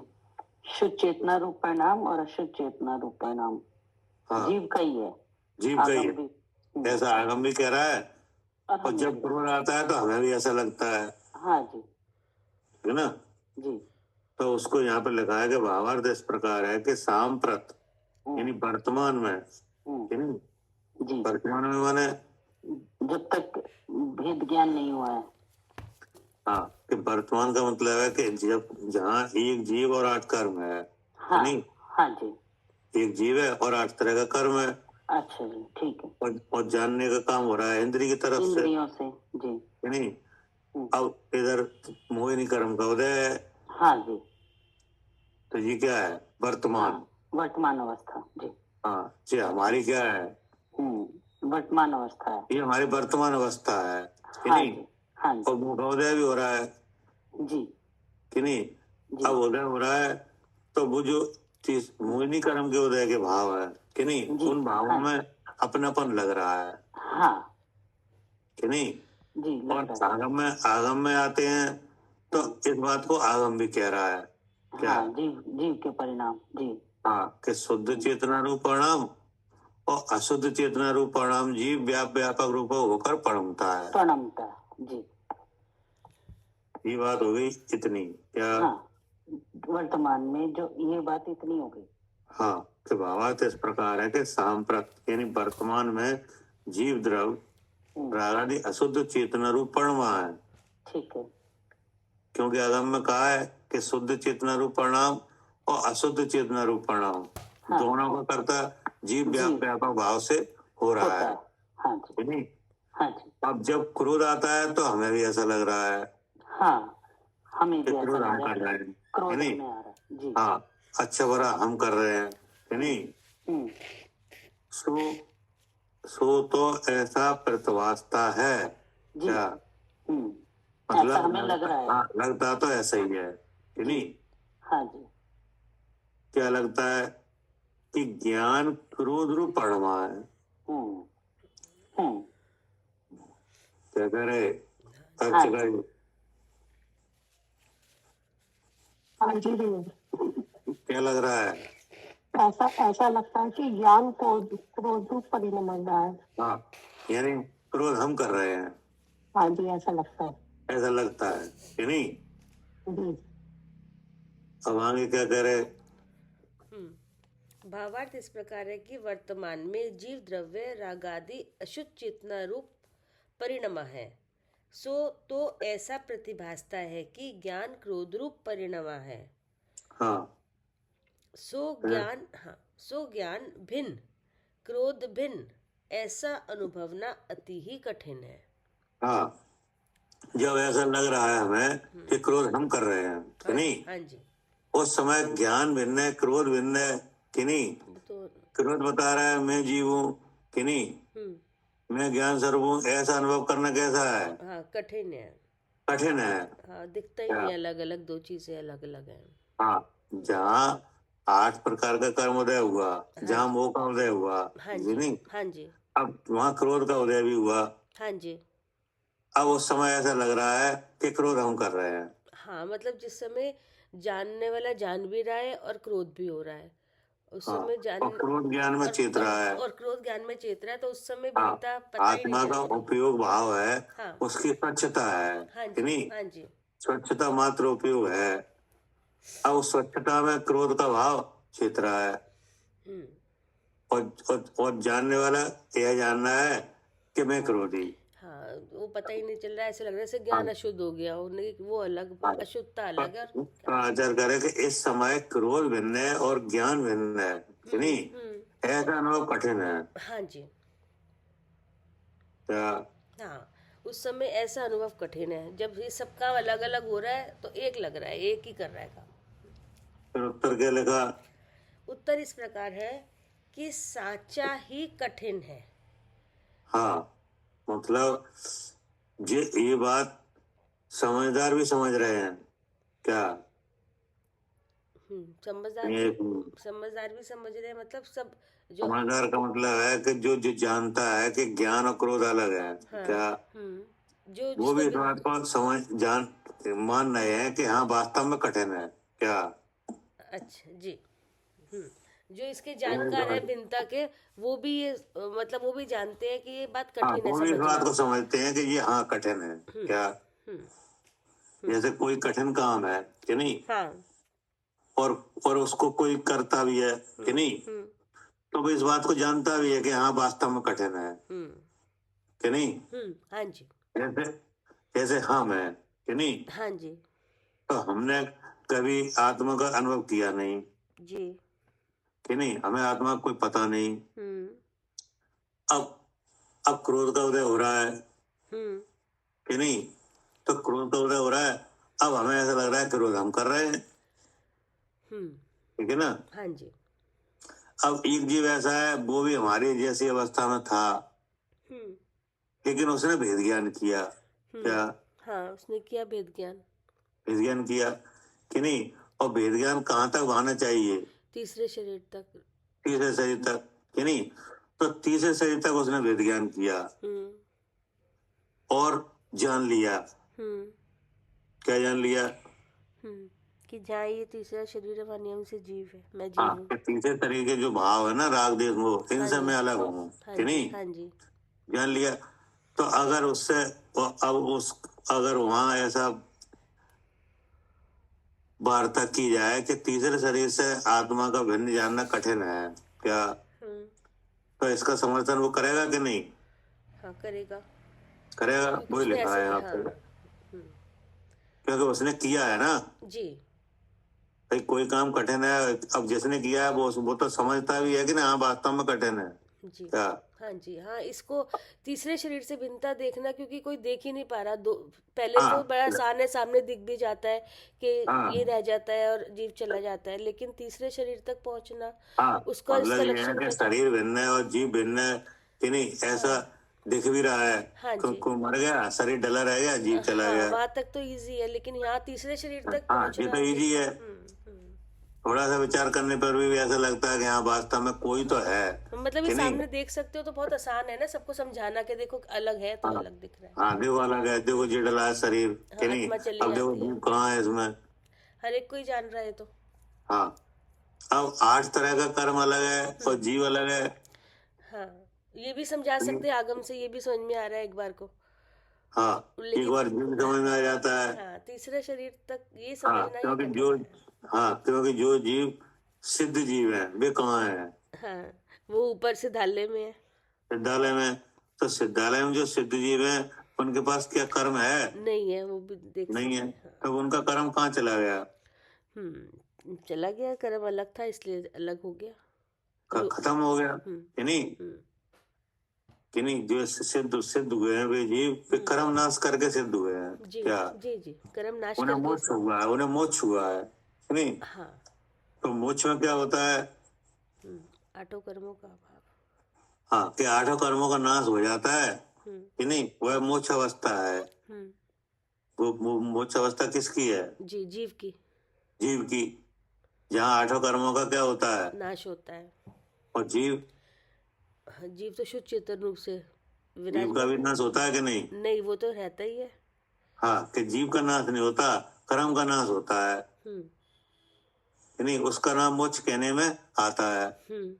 शुद्ध चेतना रूप परिणाम और अशुद्ध चेतना रूप परिणाम जीव का ही है। जीव का ही है, ऐसा आगम भी कह रहा है। और जब क्रोध आता है तो हमें भी ऐसा लगता है। हाँ जी, है ना? जी। तो उसको यहाँ पे लिखा है कि भावार्थ इस प्रकार है कि सांप्रत यानी वर्तमान में, जी, वर्तमान में माने जब तक भेद ज्ञान नहीं हुआ है। हाँ, कि वर्तमान का मतलब है कि जब जहाँ एक जीव और 8 कर्म है। हाँ, नहीं? हाँ जी। एक जीव है और 8 तरह का कर्म है, अच्छा जी, ठीक है। और जानने का काम हो रहा है इंद्रिय की तरफ से, इंद्रियों से जी। है नहीं। अब इधर मोहिनी कर्म का उदय है, हाँ जी। तो ये क्या है? वर्तमान। हाँ, वर्तमान अवस्था जी। हाँ, ये हमारी क्या है? वर्तमान अवस्था है। ये हमारी वर्तमान अवस्था है कि हाँ नहीं। जी, हाँ जी, और वो का उदय भी हो रहा है जी कि नहीं। जी। अब उदय हो रहा है तो वो जो चीज मोहिनी कर्म के उदय के भाव है कि नहीं, जी, उन भावों हाँ। में अपनापन लग रहा है हाँ कि नहीं। जी, और लग रहा है। आगम में आते हैं तो इस बात को आगम भी कह रहा है क्या। हाँ, जीव जीव के परिणाम जी। हाँ, कि शुद्ध चेतना रूप परिणाम और अशुद्ध चेतना रूप परिणाम जीव व्यापक रूप होकर परिणमता है। प्रणमता जी। ये बात हो गई इतनी क्या। हाँ, वर्तमान में जो ये बात इतनी हो गई। हाँ, तो भावार्थ इस प्रकार है कि सांप्रत यानी वर्तमान में जीव द्रव रागादि अशुद्ध चेतना रूप परिणमा है। ठीक है। क्योंकि आगम में कहा है कि शुद्ध चेतना रूप परिणाम और अशुद्ध चेतना रूप परिणाम, हाँ। दोनों का कर्ता जीव जीव। व्यापक भाव से हो रहा होता है। है। हाँ जी, है नहीं। हाँ जी। अब जब क्रोध आता है तो हमें भी ऐसा लग रहा है हाँ, हमें कि भी ऐसा क्रोध हम लग कर रहा रहे है। हैं, क्रोध है नहीं। हमें आ रहा है जी। हाँ, अच्छा बुरा हम कर रहे हैं, है नहीं। हम्म, सो तो ऐसा प्रतिभासता है जी। क्या। ऐसा मतलब हमें लग रहा है। हाँ, लगता तो ऐसा ही है कि जी। नहीं। हाँ जी। क्या लगता है कि ज्ञान क्रोध रूप परिणमा है। हम्म, क्या करे हाँ अर्थ जी। का। हाँ जी भैया, क्या लग रहा है? ऐसा ऐसा लगता है कि ज्ञान को क्रोध रूप परिणम बन रहा है। हाँ, यानी क्रोध हम कर रहे हैं, हाँ जी, ऐसा लगता है ऐसा लगता है कि नहीं। जी। अब आगे क्या करे। भावार्थ इस प्रकार है कि वर्तमान में जीव द्रव्य रागादि अशुद्ध चेतना रूप परिणमा है। सो तो ऐसा प्रतिभासता है कि ज्ञान क्रोध रूप परिणमा है। हाँ, सो ज्ञान भिन्न क्रोध भिन्न ऐसा अनुभवना अति ही कठिन है। हाँ, जब ऐसा लग रहा है हमें कि क्रोध हम कर रहे हैं कि नहीं, हाँ जी, उस समय ज्ञान भिन्न है क्रोध भिन्न है कि नहीं। तो क्रोध बता रहा है मैं जीव हूँ कि नहीं, मैं ज्ञान स्वरूप हूँ, ऐसा अनुभव करना कैसा है। हाँ, कठिन है। कठिन है। हाँ, दिखता ही नहीं अलग अलग, दो चीजें अलग अलग हैं। हाँ, जहाँ 8 प्रकार का कर्म उदय हुआ, जहाँ मोह का उदय हुआ, हाँ जी जी, नहीं। हाँ जी, अब वहाँ क्रोध का उदय भी हुआ। हाँ जी। अब उस समय ऐसा लग रहा है कि क्रोध हम कर रहे हैं। हाँ, मतलब जिस समय जानने वाला जान भी रहा है और क्रोध भी हो रहा है, उस हाँ, समय जान और क्रोध ज्ञान में चेत रहा है। और क्रोध ज्ञान में चेत रहा है, तो उस समय हाँ, भिन्नता पता ही नहीं आत्मा का चलती। उपयोग भाव है, हाँ, उसकी स्वच्छता है हाँ कि जी, नहीं। हाँ जी, स्वच्छता मात्र उपयोग है। अब उस स्वच्छता में क्रोध का भाव चेत रहा है। और जानने वाला यह जानना है कि मैं क्रोधी। हाँ, वो पता ही नहीं चल रहा है, ऐसे लग रहा है जैसे ज्ञान अशुद्ध हो गया, वो अलग, अशुद्धता अलग है। आचार करे कि इस समय क्रोध भिन्न है और ज्ञान भिन्न है कि नहीं, ऐसा अनुभव कठिन है हाँ जी, क्या। हाँ, उस समय ऐसा अनुभव कठिन है जब ये सब काम अलग अलग हो रहा है, तो एक लग रहा है, एक ही कर रहा है काम। फिर उत्तर क्या लिखा। उत्तर इस प्रकार है कि साचा ही कठिन है। हाँ, मतलब ये बात समझदार भी समझ रहे हैं क्या। समझदार ये समझदार भी समझ रहे हैं, मतलब सब जो समझदार का मतलब है कि जो जानता है कि ज्ञान और क्रोध अलग है। हाँ, क्या जो वो भी इस जिसको बात को मान रहे हैं कि हाँ वास्तव में कठिन है क्या। अच्छा जी, जो इसके जानकार है भिन्नता के, वो भी ये मतलब वो भी जानते हैं कि ये बात हाँ, कठिन है वो भी इस बात समझना। को समझते हैं कि ये हाँ कठिन है क्या। जैसे कोई कठिन काम है कि नहीं, हाँ, और उसको कोई करता भी है कि नहीं, तो वो इस बात को जानता भी है कि हाँ वास्तव में कठिन है कि नहीं। हाँ जी, जैसे जैसे हम है कि नहीं, हाँ जी, तो हमने कभी आत्मा का अनुभव किया नहीं, जी, कि नहीं, हमें आत्मा का कोई पता नहीं। हम्म अब क्रोध का उदय हो रहा है हम्म कि नहीं, तो क्रोध का उदय हो रहा है। अब हमें ऐसा लग रहा है क्रोध हम कर रहे हैं, हम्म ठीक है ना। हाँ जी। अब एक जीव ऐसा है, वो भी हमारी जैसी अवस्था में था, हम्म लेकिन उसने भेद ज्ञान किया। क्या हाँ, उसने किया भेद ज्ञान। भेद ज्ञान किया कि नहीं। और भेद ज्ञान कहाँ तक बहाना चाहिए, तीसरे शरीर तक। तीसरे शरीर तक कि नहीं। तो तीसरे शरीर तक उसने वेद ज्ञान किया हम्म और जान लिया। हम्म क्या जान लिया? कि जहाँ ये तीसरा शरीर है वहाँ नियम से जीव है, मैं जीव हाँ, हूँ। कि तीसरे तरह के जो भाव है ना, राग देश मोह, हाँ इनसे जी, मैं अलग हूँ हाँ कि जी, नहीं। हाँ जी। जान लिया। तो अगर उससे अब उस अगर वहां ऐसा वार्ता की जाए कि तीसरे शरीर से आत्मा का भिन्न जानना कठिन है, क्या हम्म तो इसका समर्थन वो करेगा कि नहीं हाँ, करेगा, करेगा? क्योंकि वही उसने लिखा ऐसे है यहाँ हाँ। पे, क्योंकि उसने किया है ना। भाई कोई काम कठिन है, अब जिसने किया है वो तो समझता भी है कि ना, हाँ वास्तव में कठिन है। जी, क्या हाँ जी, हाँ, इसको तीसरे शरीर से भिन्नता देखना, क्योंकि कोई देख ही नहीं पा रहा। दो पहले तो बड़ा हाँ आसान है, सामने दिख भी जाता है कि ये हाँ रह जाता है और जीव चला जाता है, लेकिन तीसरे शरीर तक पहुंचना, हाँ, उसका इसका मतलब ये है लक्षण कि पता। शरीर भिन्न है और जीव भिन्न है कि नहीं, ऐसा दिख भी रहा है। हाँ जी, को मर गया, शरीर डला रह गया, जीव चला हाँ, गया। वहां तक तो इजी है, लेकिन यहाँ तीसरे शरीर तक हाँ, ये पहुंचना तो इजी है। थोड़ा सा विचार करने पर भी ऐसा लगता है कि हाँ वास्तव में कोई तो है मतलब ये कि नहीं। सामने देख सकते हो तो बहुत आसान है ना सबको समझाना कि देखो अलग है तो हाँ अलग दिख रहा है। हाँ, देखो अलग है, देखो जी डला है शरीर कि हाँ, नहीं। आत्मा चली अब देखो जाती है, जीव कहाँ है इसमें। हर एक कोई जान रहा है तो। हाँ, अब 8 तरह का कर्म अलग है और जीव अलग है। हाँ, ये भी समझा सकते हैं आगम से, ये भी समझ में आ रहा है एक बार को, हाँ, एक लेकिन बार जीव समझ में आ जाता है। हाँ, तीसरे शरीर तक ये हाँ, समझना ये क्योंकि कठिन है। क्योंकि जो जीव सिद्ध जीव है वे कहाँ है? हाँ, वो ऊपर से धाले में है। सिद्धालय में। तो सिद्धालय में जो सिद्ध जीव है उनके पास क्या कर्म है? नहीं है, वो भी देख नहीं सकते है। हैं। तो उनका कर्म कहाँ चला गया? चला गया, कर्म अलग था इसलिए अलग हो गया। खत्म हो गया हम्म कि नहीं। हम्म कि नहीं, जो सिद्ध सिद्ध हुए हैं वे जीव, वे कर्म नाश करके सिद्ध हुए हैं। जी क्या जी जी, कर्म नाश उन्हें करके। मोक्ष हुआ है, उन्हें मोक्ष हुआ है कि नहीं। हाँ, तो मोक्ष में क्या होता है? आठों कर्मों का अभाव। हाँ, कि 8 कर्मों का नाश हो जाता है हम्म कि नहीं। वह मोक्ष अवस्था है। हम्म वो मोक्ष अवस्था किसकी है? जी, जीव की जीव की। जहाँ 8 कर्मों का क्या होता है? नाश होता है। और जीव हाँ, जीव तो शुद्ध चेतन रूप से जीव का भी नाश होता है कि नहीं। नहीं, वो तो रहता ही है। हाँ, कि जीव का नाश नहीं होता, कर्म का नाश होता है हम्म कि नहीं। उसका नाम मोक्ष कहने में आता है। हम्म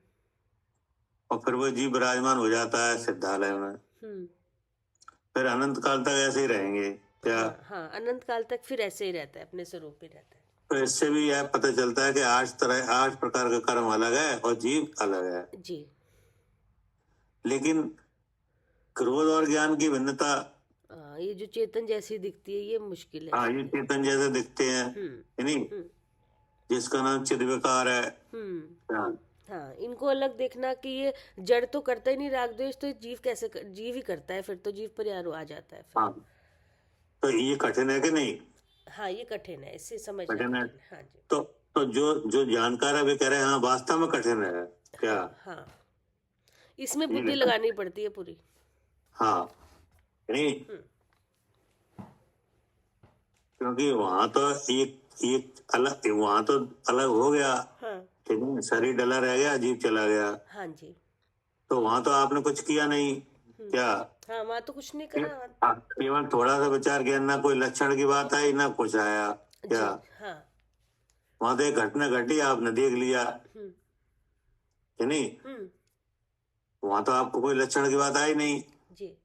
और फिर वो जीव विराजमान हो जाता है सिद्धालय में। हम्म फिर अनंत काल तक ऐसे ही रहेंगे। क्या हाँ, अनंत काल तक फिर ऐसे ही रहता है, अपने स्वरूप में रहता है। तो इससे भी यह पता चलता है कि 8 प्रकार का कर्म अलग है और जीव अलग है। जी, लेकिन क्रोध और ज्ञान की भिन्नता, ये जो चेतन जैसी दिखती है ये मुश्किल है। हाँ, ये चेतन जैसे दिखते हैं कि नहीं, जिसका नाम चिद विकार है। हाँ, हाँ, इनको अलग देखना कि ये जड़ तो करता ही नहीं राग द्वेष, तो जीव कैसे जीव ही करता है, फिर तो जीव परिहार आ जाता है फिर। हाँ, तो ये कठिन है कि नहीं। हाँ, ये कठिन है, इससे समझना कठिन है। कठिन है। हाँ जी, तो जो जानकार है वे कह रहे हैं हाँ वास्तव में कठिन है। क्या हाँ, इसमें बुद्धि लगानी पड़ती है पूरी। हाँ नहीं, क्योंकि वहां तो एक अलग, वहां तो अलग हो गया हाँ कि नहीं, शरीर डला रह गया, जीव चला गया। हाँ जी, तो वहां तो आपने कुछ किया नहीं। क्या हाँ, वहाँ तो कुछ नहीं करा। हाँ, केवल थोड़ा सा विचार किया, ना कोई लक्षण की बात आई ना कुछ आया। जी, क्या हाँ, वहां तो एक घटना घटी, आपने देख लिया कि नहीं। वहां तो आपको कोई लक्षण की बात आई नहीं। जी,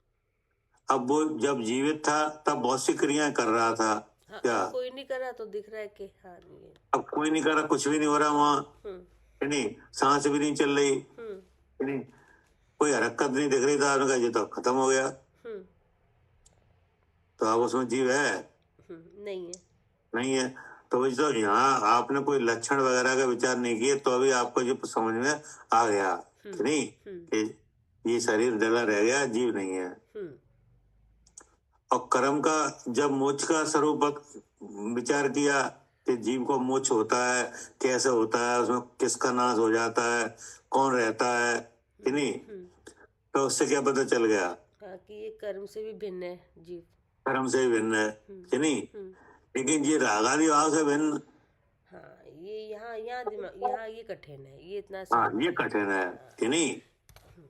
अब वो जब जीवित था तब बहुत सी क्रियाएं कर रहा था। हाँ, क्या कोई नहीं करा तो दिख रहा है कि हाँ नहीं है। अब कोई नहीं कर रहा, कुछ भी नहीं हो रहा वहां कि नहीं, सांस भी नहीं चल रही कि नहीं, कोई हरकत नहीं दिख रही। तो आपने कहा ये तो खत्म हो गया। तो अब उसमें जीव है? नहीं है। नहीं है। तो वही तो यहाँ आपने कोई लक्षण वगैरह का विचार नहीं किए तो अभी आपको जो समझ में आ गया कि नहीं कि ये शरीर डला रह गया, जीव नहीं है। और कर्म का जब मोक्ष का स्वरूप विचार किया कि जीव को मोक्ष होता है, कैसे होता है, उसमें किसका नाश हो जाता है, कौन रहता है कि नहीं, तो उससे क्या पता चल गया? हाँ, कि ये कर्म से भी भिन्न है जीव, कर्म से भी भिन्न है कि नहीं। लेकिन ये रागादि भाव से भिन्न, हाँ, ये यहाँ दिमाग, यहाँ ये कठिन है, ये इतना हाँ ये कठिन है कि नहीं।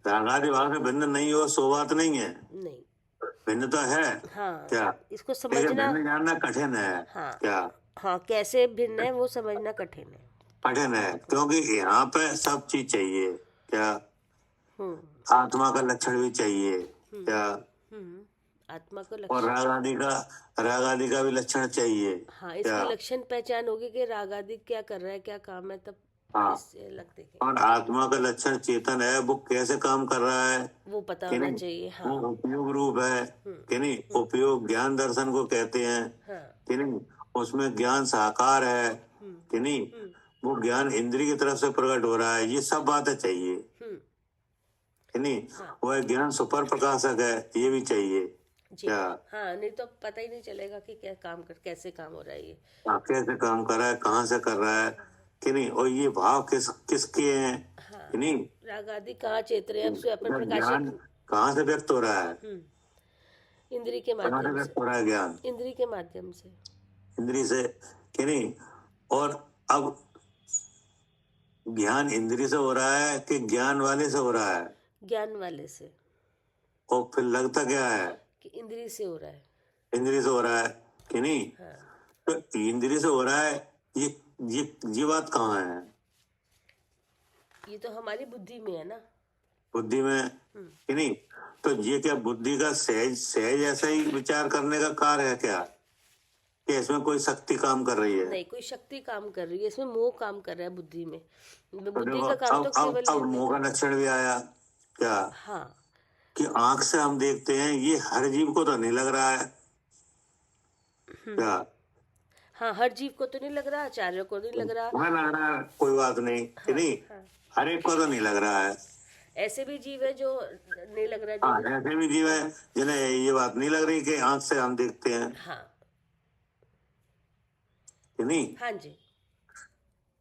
रागादि भाव से भिन्न नहीं हो सो बात नहीं है, नहीं। भिन्नता है। हाँ, क्या इसको लेकिन समझना, भिन्न जानना कठिन है। हाँ क्या हाँ, कैसे भिन्न है वो समझना कठिन है। कठिन है क्योंकि यहाँ पे सब चीज चाहिए। क्या आत्मा का लक्षण भी चाहिए। क्या आत्मा को और लक्षण, राग आदि का भी लक्षण चाहिए। हाँ, इसकी लक्षण पहचान होगी कि राग आदि क्या कर रहा है, क्या काम है, तब हाँ। इससे अलग देखेंगे। और आत्मा का लक्षण चेतन है, वो कैसे काम कर रहा है वो पता कि होना नहीं? चाहिए। वो हाँ उपयोग रूप है कि नहीं। उपयोग ज्ञान दर्शन को कहते हैं हाँ कि नहीं। उसमें ज्ञान साकार है कि नहीं। वो ज्ञान इंद्रिय की तरफ से प्रकट हो रहा है, ये सब बातें चाहिए कि नहीं। वह ज्ञान सुपर प्रकाशक है, ये भी चाहिए। जी, क्या हाँ, नहीं तो पता ही नहीं चलेगा कि क्या काम कर, कैसे काम हो रहा है ये। कैसे काम कर रहा है, कहाँ से कर रहा है कि नहीं। और ये भाव किसके हैं कि नहीं। राग आदि कहाँ चेत रहे हैं, अब स्वयं ज्ञान प्रकाशक कहाँ से व्यक्त हो रहा है, इंद्री के कहाँ से माध्यम व्यक्त से, हो रहा है ज्ञान, इंद्री के माध्यम से, इंद्री से कि नहीं। और अब ज्ञान इंद्री से हो रहा है कि ज्ञान वाले से हो रहा है, ज्ञान वाले से, और फिर लगता क्या है कि इंद्री से हो रहा है। इंद्री से हो रहा है कि नहीं। हाँ, तो इंद्री से हो रहा है, ये बात कहाँ है? ये तो हमारी बुद्धि में है ना। बुद्धि में कि नहीं। तो ये क्या बुद्धि का सहज ऐसा ही विचार करने का कार्य है क्या, कि इसमें कोई शक्ति काम कर रही है? नहीं, कोई शक्ति काम कर रही है, इसमें मोह काम कर रहा है बुद्धि में। तो बुद्धि देखो, का काम तो केवल अब मोह का लक्षण भी आया क्या, हाँ कि आंख से हम देखते हैं, ये हर जीव को तो नहीं लग रहा है क्या। हाँ, हर जीव को तो नहीं लग रहा, आचार्य को नहीं लग रहा। तुम्हें लग रहा है, कोई बात नहीं कि नहीं। हर एक को तो नहीं लग रहा है। ऐसे भी जीव है जो नहीं लग रहा, हाँ, ऐसे भी जीव है जिन्हें ये बात नहीं लग रही कि आंख से हम देखते हैं हाँ कि नहीं। हाँ जी,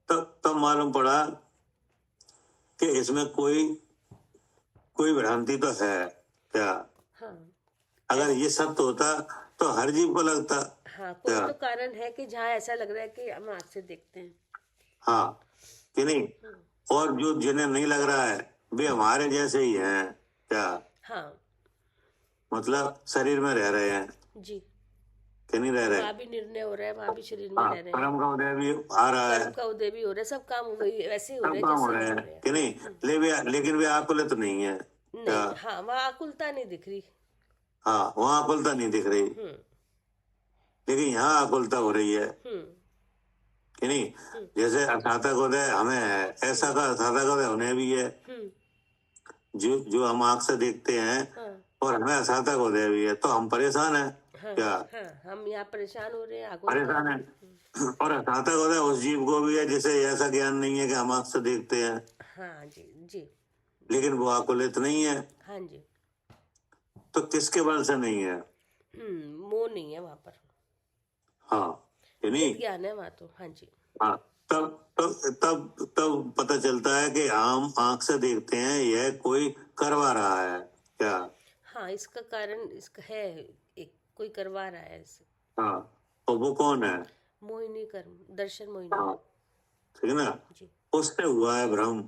तब मालूम पड़ा कि इसमें कोई भ्रांति तो है क्या। हाँ अगर ये सत्य होता तो हर जीव को लगता। हाँ, कोई तो कारण है कि जहाँ ऐसा लग रहा है कि हम आँख से देखते हैं। हाँ कि नहीं। और जो जिन्हें नहीं लग रहा है वे हमारे जैसे ही हैं क्या, हाँ मतलब शरीर में रह रहे हैं जी, कि नहीं रह रहे। वहाँ भी निर्णय हो रहा है, वहाँ भी शरीर में हाँ, रह रहे हैं, कर्म का उदय भी आ रहा है, कर्म का उदय भी हो रहा है, सब काम वही वैसे ही हो सब रहे काम हो हैं रहे जैसे हैं हो रहे हैं। कि नहीं। लेकिन वे आकुलित नहीं है नहीं, क्या। हाँ, वहाँ आकुलता नहीं दिख रही। हाँ, वहाँ आकुलता नहीं दिख रही, लेकिन यहाँ आकुलता हो रही है कि नहीं। जैसे असाधक उदय हमें है, ऐसा का असाधक उदय उन्हें भी है, जो हम आँख से देखते हैं, और हमें असाधक उदय भी है, तो हम परेशान हैं क्या। हाँ, हम यहाँ परेशान हो रहे हैं, परेशान है। और असाधक उदय उस जीव को भी है जिसे ऐसा ज्ञान नहीं है कि हम आँख से देखते हैं, हाँ जी जी, लेकिन वो आकुलित नहीं है। हाँ जी, तो किसके बल से नहीं है? मोह नहीं है वहाँ पर, हाँ कि नहीं। ज्ञान है वहाँ तो। हाँ जी, हाँ, तब पता चलता है कि हम आंख से देखते हैं, यह कोई करवा रहा है क्या। हाँ, इसका कारण इसका है, एक कोई करवा रहा है इसे। हाँ, और वो कौन है? मोहिनी कर्म, दर्शन मोहिनी। हाँ, ठीक है ना। जी उससे हुआ है भ्रम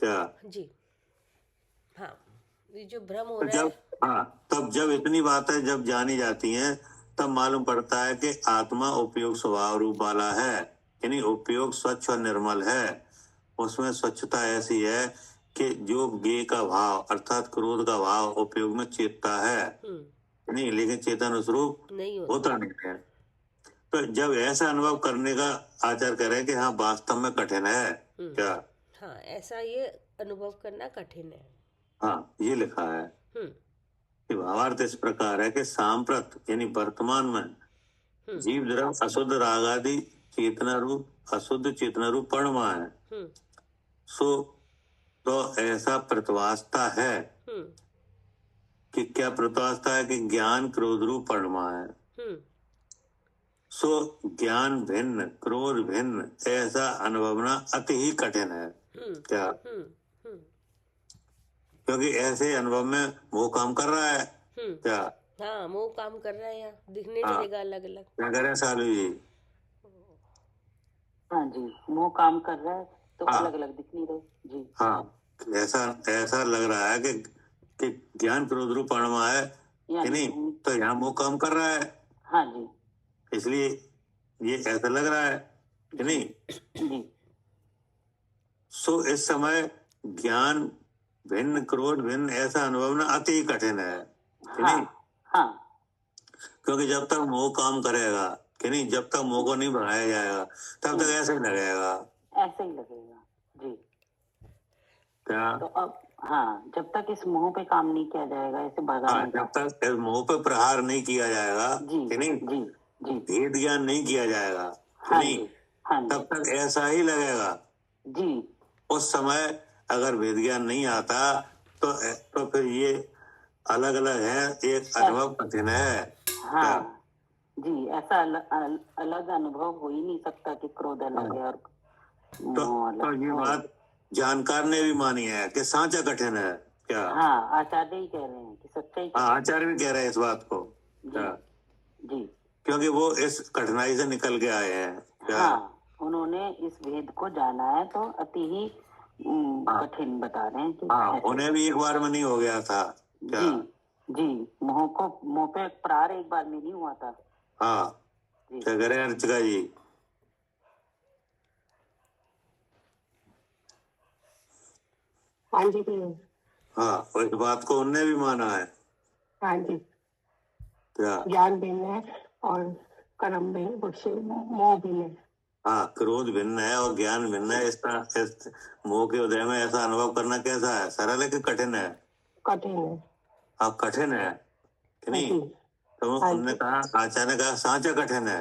क्या। जी, हाँ, ये जो भ्रम हो रहा है, तब जब इतनी बातें जब जानी जाती हैं, तब मालूम पड़ता है कि आत्मा उपयोग स्वभाव रूप वाला है, यानी उपयोग स्वच्छ और निर्मल है। उसमें स्वच्छता ऐसी है कि जो ज्ञेय का भाव अर्थात क्रोध का भाव उपयोग में चेतता है नहीं, लेकिन चेतन स्वरूप नहीं होता नहीं है। तो जब ऐसा अनुभव करने का आचार करें कि हाँ वास्तव में कठिन है क्या। हाँ, ऐसा ये अनुभव करना कठिन है। हाँ, ये लिखा है कि भावार्थ इस प्रकार है कि सांप्रत यानी वर्तमान में जीव द्रव अशुद्ध राग आदि चेतना रूप अशुद्ध चेतना रूप परमा है। सो तो ऐसा प्रतिवासता है कि क्या प्रतिवासता है कि ज्ञान क्रोध रूप परमा है। सो ज्ञान भिन्न क्रोध भिन्न ऐसा अनुभवना अति ही कठिन है। क्या क्योंकि ऐसे अनुभव में वो काम कर रहा है। क्या हाँ, मोह काम कर रहा है, यहाँ दिखने हाँ। लगेगा अलग अलग। क्या करे सालू जी? हाँ जी, मुंह काम कर रहा है तो हाँ। अलग अलग दिख नहीं रहे जी। हाँ, ऐसा लग रहा है कि ज्ञान क्रोध रूप परमा है कि नहीं, तो यहाँ वो काम कर रहा है। हाँ जी, इसलिए ये ऐसा लग रहा है कि नहीं। जी सो इस समय ज्ञान भिन्न क्रोध भिन्न ऐसा अनुभव ना अति ही कठिन है कि नहीं। हाँ क्योंकि जब तक मोह काम करेगा कि नहीं, जब तक मोह को नहीं बढ़ाया जाएगा तब तक ऐसे ही लगेगा। ऐसे ही लगेगा जी। क्या तो अब हाँ, जब तक इस मोह पे काम नहीं किया जाएगा, इसे हाँ, भगाने जब तक इस मोह पे प्रहार नहीं किया जाएगा जी कि नहीं, जी जी भेद ज्ञान नहीं किया जाएगा कि हाँ नहीं, जी हाँ जी तब तक ऐसा ही लगेगा। जी उस समय अगर वेद ज्ञान नहीं आता तो फिर ये अलग अलग है, एक अनुभव कठिन है। हाँ जी, ऐसा अलग अनुभव हो ही नहीं सकता कि क्रोध अलग है और तो मोह अलग ये है। बात जानकार ने भी मानी है कि सांचा कठिन है। क्या हाँ, आचार्य ही कह रहे हैं कि सच्चाई हाँ, आचार्य भी कह रहे हैं इस बात को। क्या जी क्योंकि वो इस कठिनाई से निकल के आए हैं। क्या हाँ, उन्होंने इस भेद को जाना है तो अति ही कठिन बता रहे हैं कि हाँ, ऐसे- उन्हें भी एक बार में नहीं हो गया था। क्या जी जी, मोह पे प्रहार एक बार में नहीं हुआ था हाँ, जी। क्या करें अर्चिका जी? हाँ जी भैया। हाँ, और इस बात को उनने भी माना है। हाँ जी, क्या ज्ञान भिन्न है और कर्म भिन्न, मोह भिन्न है। हाँ, क्रोध भिन्न है और ज्ञान भिन्न है। इस मोह के उदय में ऐसा अनुभव करना कैसा है, सरल है कि कठिन है? कठिन है। हाँ, कठिन है कि नहीं। जी। तो हाँ उनने जी। कहा, आचार्य ने कहा सांचा कठिन है,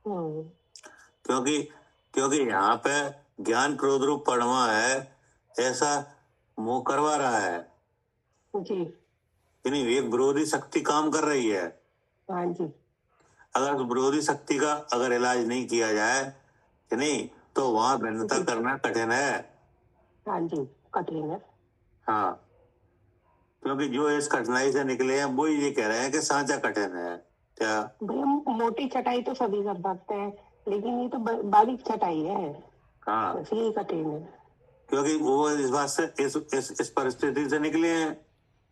हम्म, क्योंकि यहाँ पे ज्ञान क्रोध रूप परमा है, ऐसा मोह करवा रहा है जी। कि नहीं। एक विरोधी शक्ति काम कर रही है। हाँ जी। अगर उस विरोधी शक्ति का अगर इलाज नहीं किया जाए कि नहीं, तो वहां भिन्नता करना कठिन है। हाँ जी, कठिन है। हाँ, क्योंकि जो इस कठिनाई से निकले हैं वो ये कह रहे हैं कि सांचा कठिन है। क्या भैया, मोटी छटाई तो सभी कर सकते हैं, लेकिन ये तो बारीक छटाई है, हाँ, इसलिए कठिन है। क्योंकि वो इस बात से इस परिस्थिति से निकले हैं,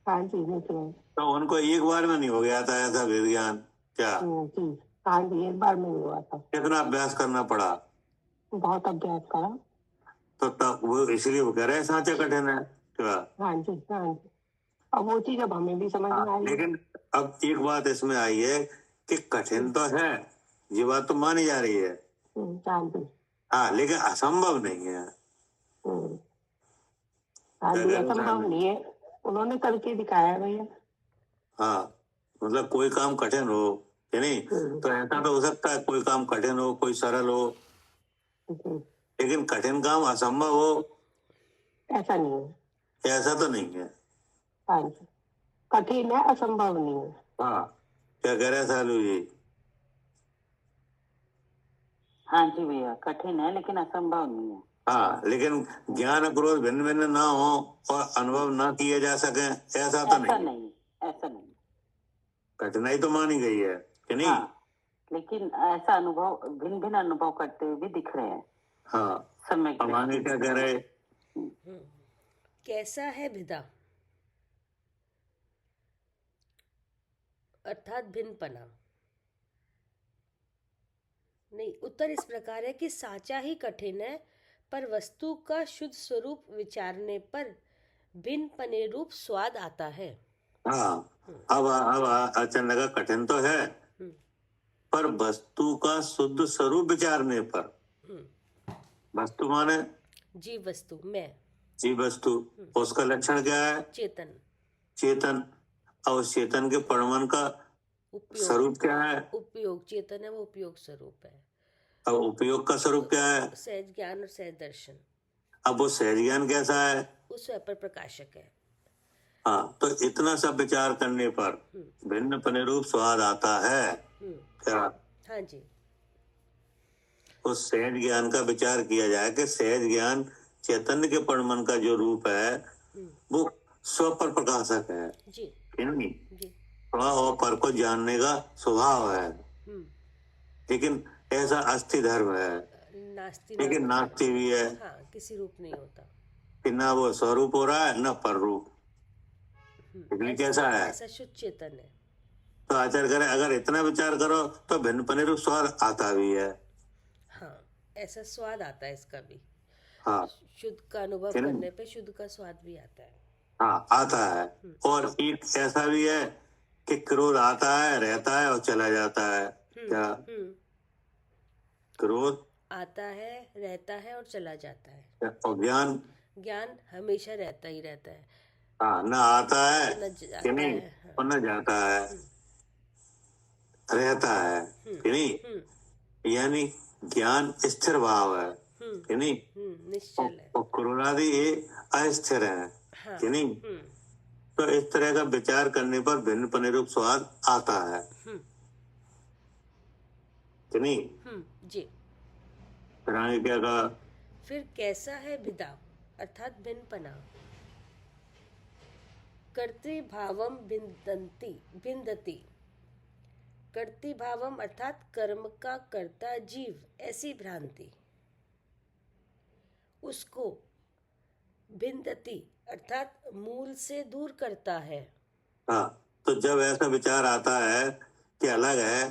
हाँ जी, निकले। तो उनको एक बार में नहीं हो गया था ऐसा वेद ज्ञान। क्या जी। हाँ जी, एक बार में हुआ था, कितना अभ्यास करना पड़ा, बहुत अभ्यास करा। तो तब वो इसलिए वो कह रहे हैं सांचा कठिन है। क्या हाँ जी हाँ जी, अब वो चीज अब हमें भी समझ में आई। लेकिन अब एक बात इसमें आई है कि कठिन तो है, ये बात तो मानी जा रही है। हाँ जी। हाँ, लेकिन असंभव नहीं है। हाँ जी, असंभव नहीं है, उन्होंने करके दिखाया भैया। हाँ, मतलब कोई काम कठिन हो कि नहीं, तो ऐसा तो हो सकता है कोई काम कठिन हो, कोई सरल हो, लेकिन कठिन काम असंभव हो ऐसा नहीं है। ऐसा तो नहीं है। हाँ जी, कठिन है, असंभव नहीं है। हाँ, क्या कह रहे हैं सालू जी? हाँ जी भैया, कठिन है लेकिन असंभव नहीं है। हाँ, लेकिन ज्ञान क्रोध भिन्न भिन्न ना हो और अनुभव ना किए जा सके ऐसा तो ऐसा नहीं। नहीं, ऐसा नहीं। कठिनाई तो मानी गई है कि नहीं। हाँ, लेकिन ऐसा अनुभव भिन्न भिन्न अनुभव करते हुए भी दिख रहे हैं। हाँ, समय अब आगे क्या कह रहे? कैसा है भिदा अर्थात भिन्नपना। नहीं, उत्तर इस प्रकार है कि साचा ही कठिन है, पर वस्तु का शुद्ध स्वरूप विचारने पर भिन्नपने रूप स्वाद आता है। हाँ, अब अचानक का कठिन तो है, पर वस्तु का शुद्ध स्वरूप विचारने पर, वस्तु माने जीव वस्तु, मैं, जीव वस्तु, उसका लक्षण क्या है? चेतन। चेतन। और उस चेतन के परमन का उपयोग स्वरूप क्या है? उपयोग चेतन है, वो उपयोग स्वरूप है। अब उपयोग का स्वरूप क्या है? सहज ज्ञान और सहज दर्शन। अब वो सहज ज्ञान कैसा है? वो स्वयं प्रकाशक है। हाँ, तो इतना सब विचार करने पर भिन्न पनिरूप स्वाद आता है क्या? हाँ जी। उस सहज ज्ञान का विचार किया जाए कि सहज ज्ञान चैतन्य के परमन का जो रूप है वो स्व पर प्रकाशक है जी कि नहीं? जी। थोड़ा और पर को जानने का स्वभाव है, लेकिन ऐसा अस्थि धर्म है, नास्ति लेकिन नास्ति भी है हाँ, किसी रूप नहीं होता। कि ना वो स्वरूप हो रहा है ना पर रूप। इसलिए कैसा है? ऐसा शुद्ध चेतन है। तो आचार्य करें अगर इतना विचार करो तो भिन्न पनिरूप स्वाद आता भी है। हाँ, ऐसा स्वाद आता है इसका भी। हाँ, शुद्ध का अनुभव है ना? करने पे शुद्ध का स्वाद भी आता है। हाँ, आता है। और एक ऐसा भी है कि क्रोध आता है, रहता है और चला जाता है। क्या? क्रोध आता है, रहता है और चला जाता है। और ज्ञान ज्ञान हमेशा रहता ही रहता है। हाँ, न आता है न जाता कि नहीं है, हाँ। और न जाता है, रहता है कि नहीं। यानी ज्ञान स्थिर भाव है कि नहीं। निश्चल है। और क्रोध आदि ये अस्थिर है हाँ। कि नहीं। तो इस तरह का विचार करने पर भिन्न पनिरूप स्वाद आता है कि नहीं। जी। फिर आगे क्या कहा? फिर कैसा है भिदा अर्थात भिन्नपना। कर्तृभावम भिन्दति। कर्तृभावम अर्थात कर्म का कर्ता जीव, ऐसी भ्रांति उसको भिन्दति अर्थात मूल से दूर करता है। हाँ, तो जब ऐसा विचार आता है कि अलग है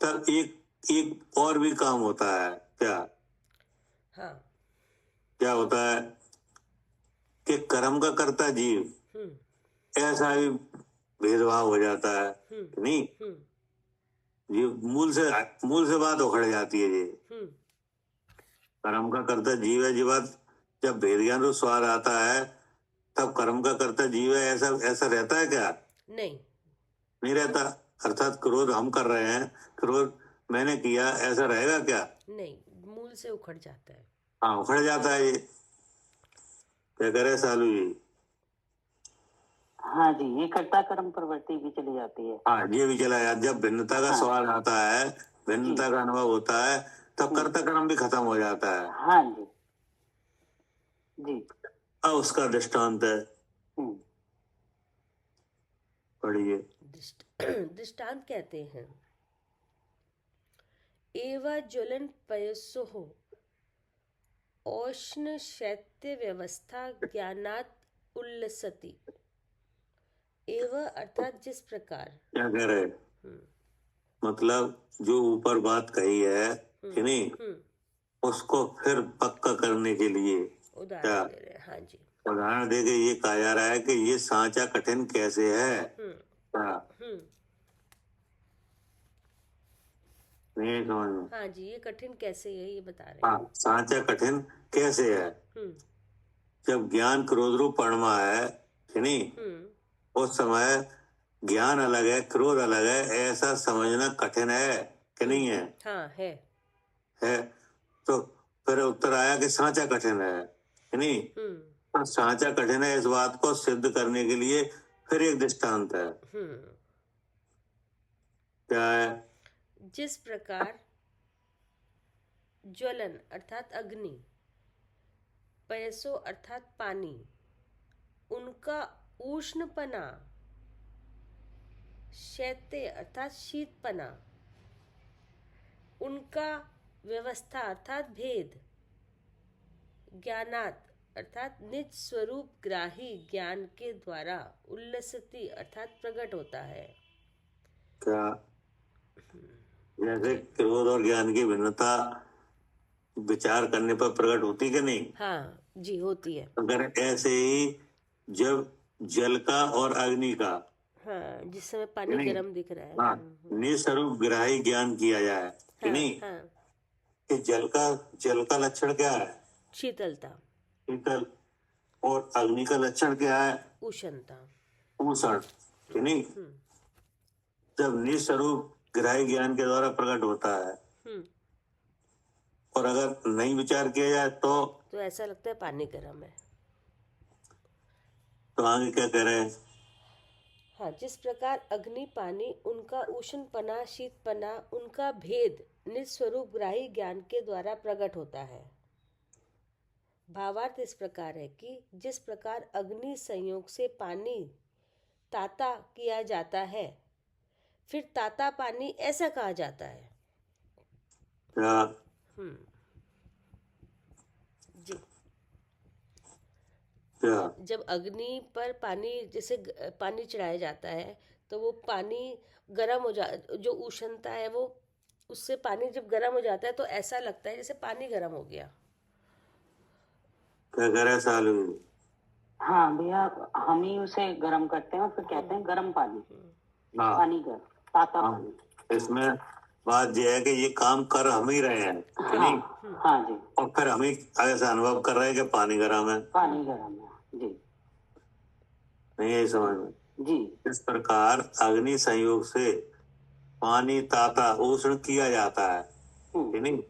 तब एक और भी काम होता है। क्या? हाँ। क्या होता है कि कर्म का कर्ता जीव, ऐसा भी भेदभाव हो जाता है कि नहीं। ये मूल से बात उखड़ जाती है। ये कर्म का कर्ता जीव है, जीवात जब भेद ज्ञान तो स्वाद आता है तब कर्म का कर्ता जीव है, ऐसा रहता है क्या? नहीं रहता। अर्थात क्रोध हम कर रहे हैं, क्रोध मैंने किया, ऐसा रहेगा क्या? नहीं, मूल से उखड़ जाता है। हाँ, उखड़ जाता है। ये क्या करे सालू जी? हाँ जी, ये कर्ता कर्म प्रवृत्ति भी चली जाती है। हाँ, ये भी चला जाता। जब भिन्नता का स्वाद आता है, भिन्नता का अनुभव होता है तब कर्ता कर्म भी खत्म हो जाता है। हाँ जी जी। अब उसका दृष्टांत है, पढ़िए। दृष्टांत कहते हैं एवं ज्वलन पयसोः औष्ण शैत्य व्यवस्था ज्ञानात् उल्लसति। एवं अर्थात जिस प्रकार। क्या कह रहे? मतलब जो ऊपर बात कही है कि नहीं, उसको फिर पक्का करने के लिए उदाहरण दे रहे हैं। हाँ जी। उदाहरण देके ये कहा जा रहा है कि ये सांचा कठिन कैसे है। नहीं समझ में? हाँ जी, ये कठिन कैसे है ये बता रहे हाँ, सांचा कठिन कैसे है। जब ज्ञान क्रोध रूप परमा है कि नहीं, उस समय ज्ञान अलग है, क्रोध अलग है, ऐसा समझना कठिन है कि नहीं है? हाँ है। तो फिर उत्तर आया कि सांचा कठिन है कि नहीं। तो सांचा कठिन है, इस बात को सिद्ध करने के लिए फिर एक दृष्टांत है। क्या है? जिस प्रकार ज्वलन अर्थात अग्नि, पयसो अर्थात पानी, उनका उष्णपना, शैत्य अर्थात शीतपना, उनका व्यवस्था अर्थात भेद, ज्ञानात अर्थात निज स्वरूप ग्राही ज्ञान के द्वारा उल्लसति अर्थात प्रकट होता है। क्या? जैसे क्रोध और ज्ञान की भिन्नता विचार करने पर प्रकट होती कि नहीं? हाँ जी, होती है। अगर ऐसे ही जब जल का और अग्नि का, हाँ, जिस समय पानी गर्म दिख रहा है, हाँ, निस्वरूप ग्राही ज्ञान किया जाए कि नहीं, कि जल का लक्षण क्या है? शीतलता। शीतल। और अग्नि का लक्षण क्या है? उष्णता। उष्ण कि नहीं। जब निस्वरूप ग्राही ज्ञान के द्वारा प्रकट होता है, और अगर नहीं विचार किया जाए तो ऐसा लगता है पानी गर्म है। तो आगे क्या कह रहे हैं? हाँ, जिस प्रकार अग्नि पानी उनका उष्णपना शीतपना उनका भेद निस्वरूप ग्राही ज्ञान के द्वारा प्रकट होता है। भावार्थ इस प्रकार है कि जिस प्रकार अग्नि संयोग से पानी ताता किया जाता है, फिर ताता पानी ऐसा कहा जाता है। क्या? जी, क्या? जब अग्नि पर पानी जैसे पानी चढ़ाया जाता है तो वो पानी गर्म हो जो उष्णता है वो उससे पानी जब गर्म हो जाता है तो ऐसा लगता है जैसे पानी गर्म हो गया। क्या कह रहे हैं सालू? हाँ भैया, हम ही उसे गर्म करते हैं और फिर कहते हैं गर्म पानी, हाँ, पानी गर्म, ताता हाँ। पानी। इसमें बात यह है कि ये काम कर हम ही रहे हैं कि नहीं, हाँ जी, और फिर हम ही ऐसा अनुभव कर रहे हैं कि पानी गर्म है। पानी गर्म है जी, नहीं यही समझ में? जी इस प्रकार अग्नि संयोग से पानी ताता उष्ण किया जाता है कि नहीं।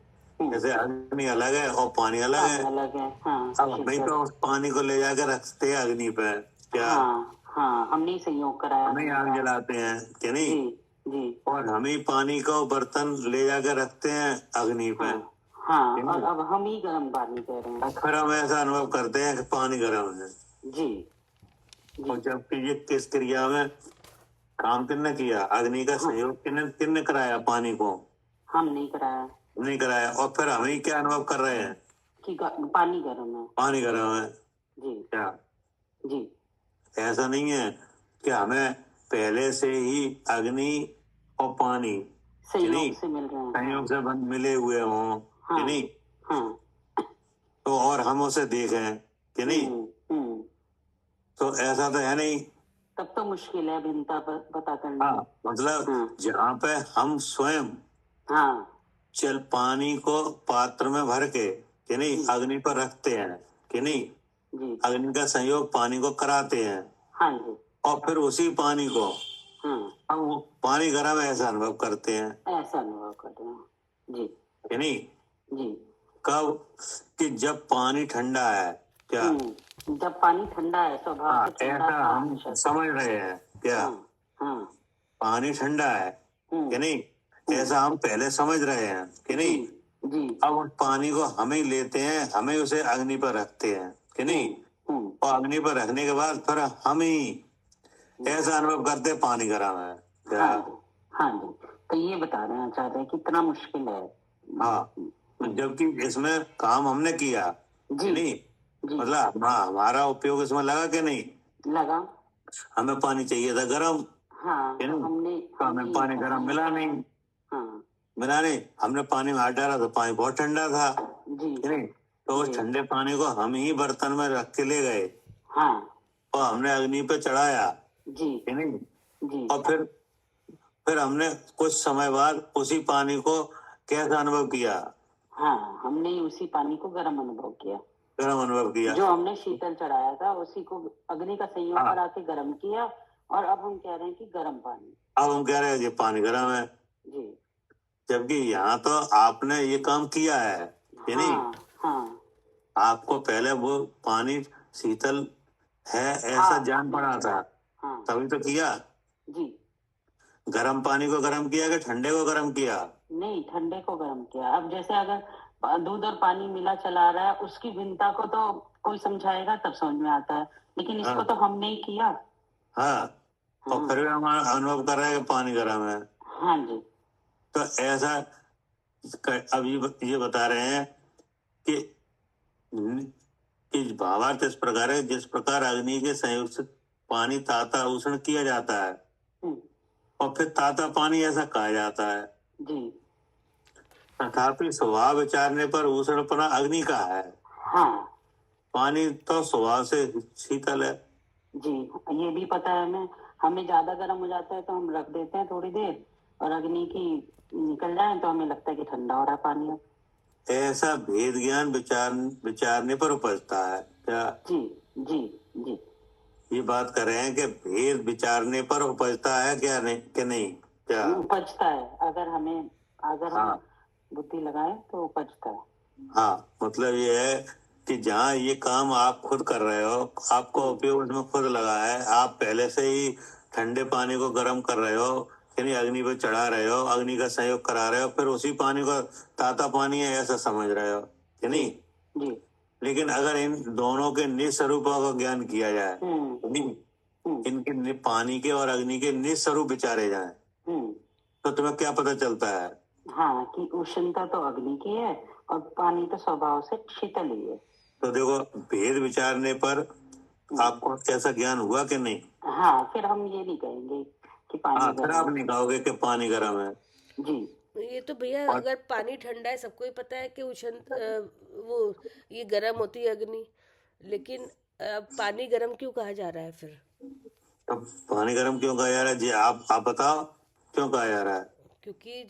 जैसे अग्नि अलग है और पानी अलग है। अलग है। हाँ, अब नहीं तो उस पानी को ले जाकर रखते हैं अग्नि पे, क्या हाँ, हमने ही संयोग कराया, हम ही आग जलाते हैं कि नहीं। जी जी, और हम ही पानी को बर्तन ले जाकर रखते हैं अग्नि पे। हाँ, और अब हम ही गर्म पानी कह रहे और हैं। फिर हम ऐसा अनुभव करते हैं कि पानी गर्म है। जी और जबकि ये किस क्रिया में काम किसने किया? अग्नि का सहयोग किसने कराया? पानी को हम नहीं कराया, नहीं कराया। और फिर हम ही क्या अनुभव कर रहे हैं कि पानी गर्म है। पानी गर्म है। जी क्या जी, ऐसा नहीं है कि हमें पहले से ही अग्नि और पानी संयोग से मिल रहे हैं, संयोग से मिले हुए हों कि नहीं, तो और हम उसे देखें कि नहीं, तो ऐसा तो है नहीं। तब तो मुश्किल है भिन्नता पता करना। हाँ, मतलब जहाँ पे हम स्वयं चल पानी को पात्र में भर के कि नहीं अग्नि पर रखते हैं कि नहीं, अग्नि का संयोग पानी को कराते हैं, हाँ जी, और फिर उसी पानी को हम वो पानी गर्म ऐसा अनुभव करते हैं, ऐसा अनुभव करते हैं जी कि नहीं। जी, कब? कि जब पानी ठंडा है, क्या जब पानी ठंडा है स्वभाव से ठंडा ऐसा हम समझ रहे हैं, क्या पानी ठंडा है कि नहीं, ऐसा हम पहले समझ रहे हैं कि नहीं। जी, अब उस पानी को हम ही लेते हैं, हमें उसे अग्नि पर रखते हैं कि नहीं, और अग्नि पर रखने के बाद फिर हम ही ऐसा अनुभव करते हैं पानी गर्म है, क्या। हाँ जी, तो ये बता रहे हैं चाहते हैं कितना मुश्किल है। हाँ, जबकि इसमें काम हमने किया कि नहीं, मतलब हमारा उपयोग इसमें लगा कि नहीं लगा। हमें पानी चाहिए था गर्म, तो हमें पानी गर्म मिला नहीं, हमने पानी में हाथ डाला तो पानी बहुत ठंडा था कि नहीं, तो उस ठंडे पानी को हम ही बर्तन में रख के ले गए और हमने अग्नि पे चढ़ाया कि नहीं, और फिर हमने कुछ समय बाद उसी पानी को कैसा अनुभव किया? हमने उसी पानी को गर्म अनुभव किया, गर्म अनुभव किया। जो हमने शीतल चढ़ाया था उसी को अग्नि का संयोग करा के गर्म किया, और अब हम कह रहे हैं कि गर्म पानी, अब हम कह रहे हैं कि पानी गर्म है जी, जबकि यहाँ तो आपने ये काम किया है कि नहीं। आपको पहले वो पानी शीतल है ऐसा जान पड़ा था, तभी तो किया। जी, गर्म पानी को गर्म किया कि ठंडे को गर्म किया? नहीं, ठंडे को गर्म किया। अब जैसे अगर दूध और पानी मिला चला रहा है, उसकी भिन्नता को तो कोई समझाएगा तब समझ में आता है, लेकिन इसको तो हमने ही किया। और फिर भी हम अनुभव कर रहे हैं कि पानी गर्म है। हाँ जी, तो ऐसा अब ये बता रहे हैं कि भावार्थ इस प्रकार है, जिस प्रकार अग्नि के संयोग से पानी ताता उष्ण किया जाता है और फिर ताता पानी ऐसा कहा जाता है जी, तथापि स्वभाव विचारने पर उष्णपना अग्नि का है। पानी तो स्वभाव से शीतल है जी, ये भी पता है हमें ज्यादा गर्म हो जाता है तो हम रख देते हैं थोड़ी देर, और अग्नि की निकल जाए तो हमें लगता है कि ठंडा हो रहा है पानी। ऐसा भेद ज्ञान विचारने पर उपजता है, क्या। जी जी जी, ये बात कर रहे हैं कि भेद विचारने पर उपजता है क्या नहीं कि नहीं, क्या? उपजता है, अगर हाँ हम बुद्धि लगाए तो उपजता है। हाँ, मतलब ये है कि जहाँ ये काम आप खुद कर रहे हो, आपका उपयोग उसमें खुद लगा है, आप पहले से ही ठंडे पानी को गर्म कर रहे हो, यानी अग्नि पे चढ़ा रहे हो, अग्नि का संयोग करा रहे हो, फिर उसी पानी को ताता पानी है ऐसा समझ रहे हो कि नहीं? जी। लेकिन अगर इन दोनों के निस्वरूपों का ज्ञान किया जाए, नहीं, इनके पानी के और अग्नि के निस्वरूप विचारे जाए, तो तुम्हें क्या पता चलता है? हाँ, कि उष्णता तो अग्नि की है और पानी तो स्वभाव से शीतल ही है। तो देखो, भेद विचारने पर आपको ऐसा ज्ञान हुआ कि नहीं? हाँ, फिर हम ये नहीं कहेंगे कि पानी हाँ, फिर गर्म आप है। नहीं कहोगे कि पानी गर्म है। जी। ये तो भैया और अगर पानी ठंडा है सबको ही पता है कि वो ये गर्म होती है अग्नि, लेकिन पानी गर्म क्यों कहा जा रहा है फिर? तो पानी गर्म क्यों कहा जा रहा है जी? आप बताओ क्यों कहा जा रहा है? क्योंकि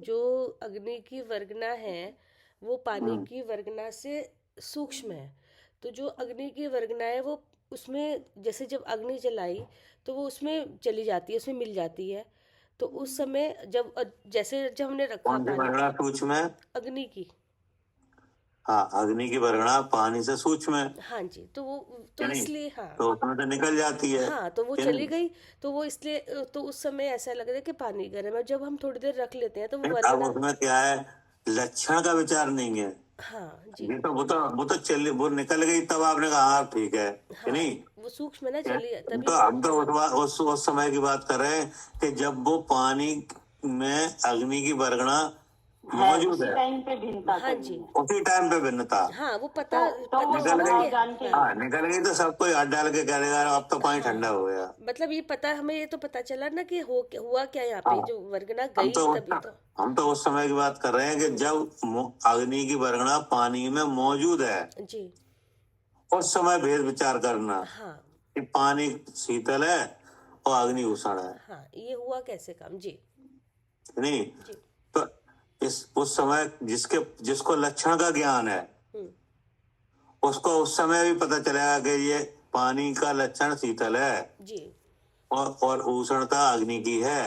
जो अग्नि की वर्गना है वो पानी की वर्गना से सूक्ष्म है। तो जो अग्नि की वर्गना है वो उसमें जैसे जब अग्नि जलाई तो वो उसमें चली जाती है, उसमें मिल जाती है। तो उस समय जैसे जब हमने रखा कौन सी पानी वर्णा सूक्ष्म है? अग्नि की, हाँ, अग्नि की वर्णा पानी से सूक्ष्म है हाँ जी, तो वो तो कि नहीं? इसलिए हाँ, तो उसमें तो निकल जाती है हाँ तो वो कि चली नहीं? गई। तो वो इसलिए तो उस समय ऐसा लग रहा है कि पानी गर्म है। जब हम थोड़ी देर रख लेते हैं तो वो अब वर्गना, उसमें क्या है, लक्षण का विचार नहीं है। हाँ जी, ये तो वो निकल गई, तब आपने कहा हाँ ठीक है कि हाँ नहीं? वो सूक्ष्म है ना, चली तभी तो वो, हम तो उस समय की बात कर रहे हैं कि जब वो पानी में अग्नि की वर्गणा है, मौजूद उसी है, टाइम पे भिन्नता हाँ करनी जी, है। उसी टाइम पे भिन्नता। हाँ वो तो वो पता निकल चला गई, कि जान के हाँ, हाँ निकल गई तो सब कोई हाथ डाल के कह देगा अब तो पानी हाँ ठंडा हो गया। मतलब ये पता, हमें ये तो पता चला ना कि हुआ क्या यहाँ पे, हाँ, जो वर्गना हम गई तो तभी तो, हम तो उस समय की बात कर रहे हैं कि जब अग्नि की वर्गणा पानी में मौजूद है, जी, उस समय भेद विचार करना हाँ कि पानी शीतल है और अग्नि उष्ण है, हाँ ये हुआ कैसे काम जी, नहीं? जी, तो उस समय जिसको लक्षण का ज्ञान है उसको उस समय भी पता चलेगा कि ये पानी का लक्षण शीतल है जी, और उष्णता अग्नि की है।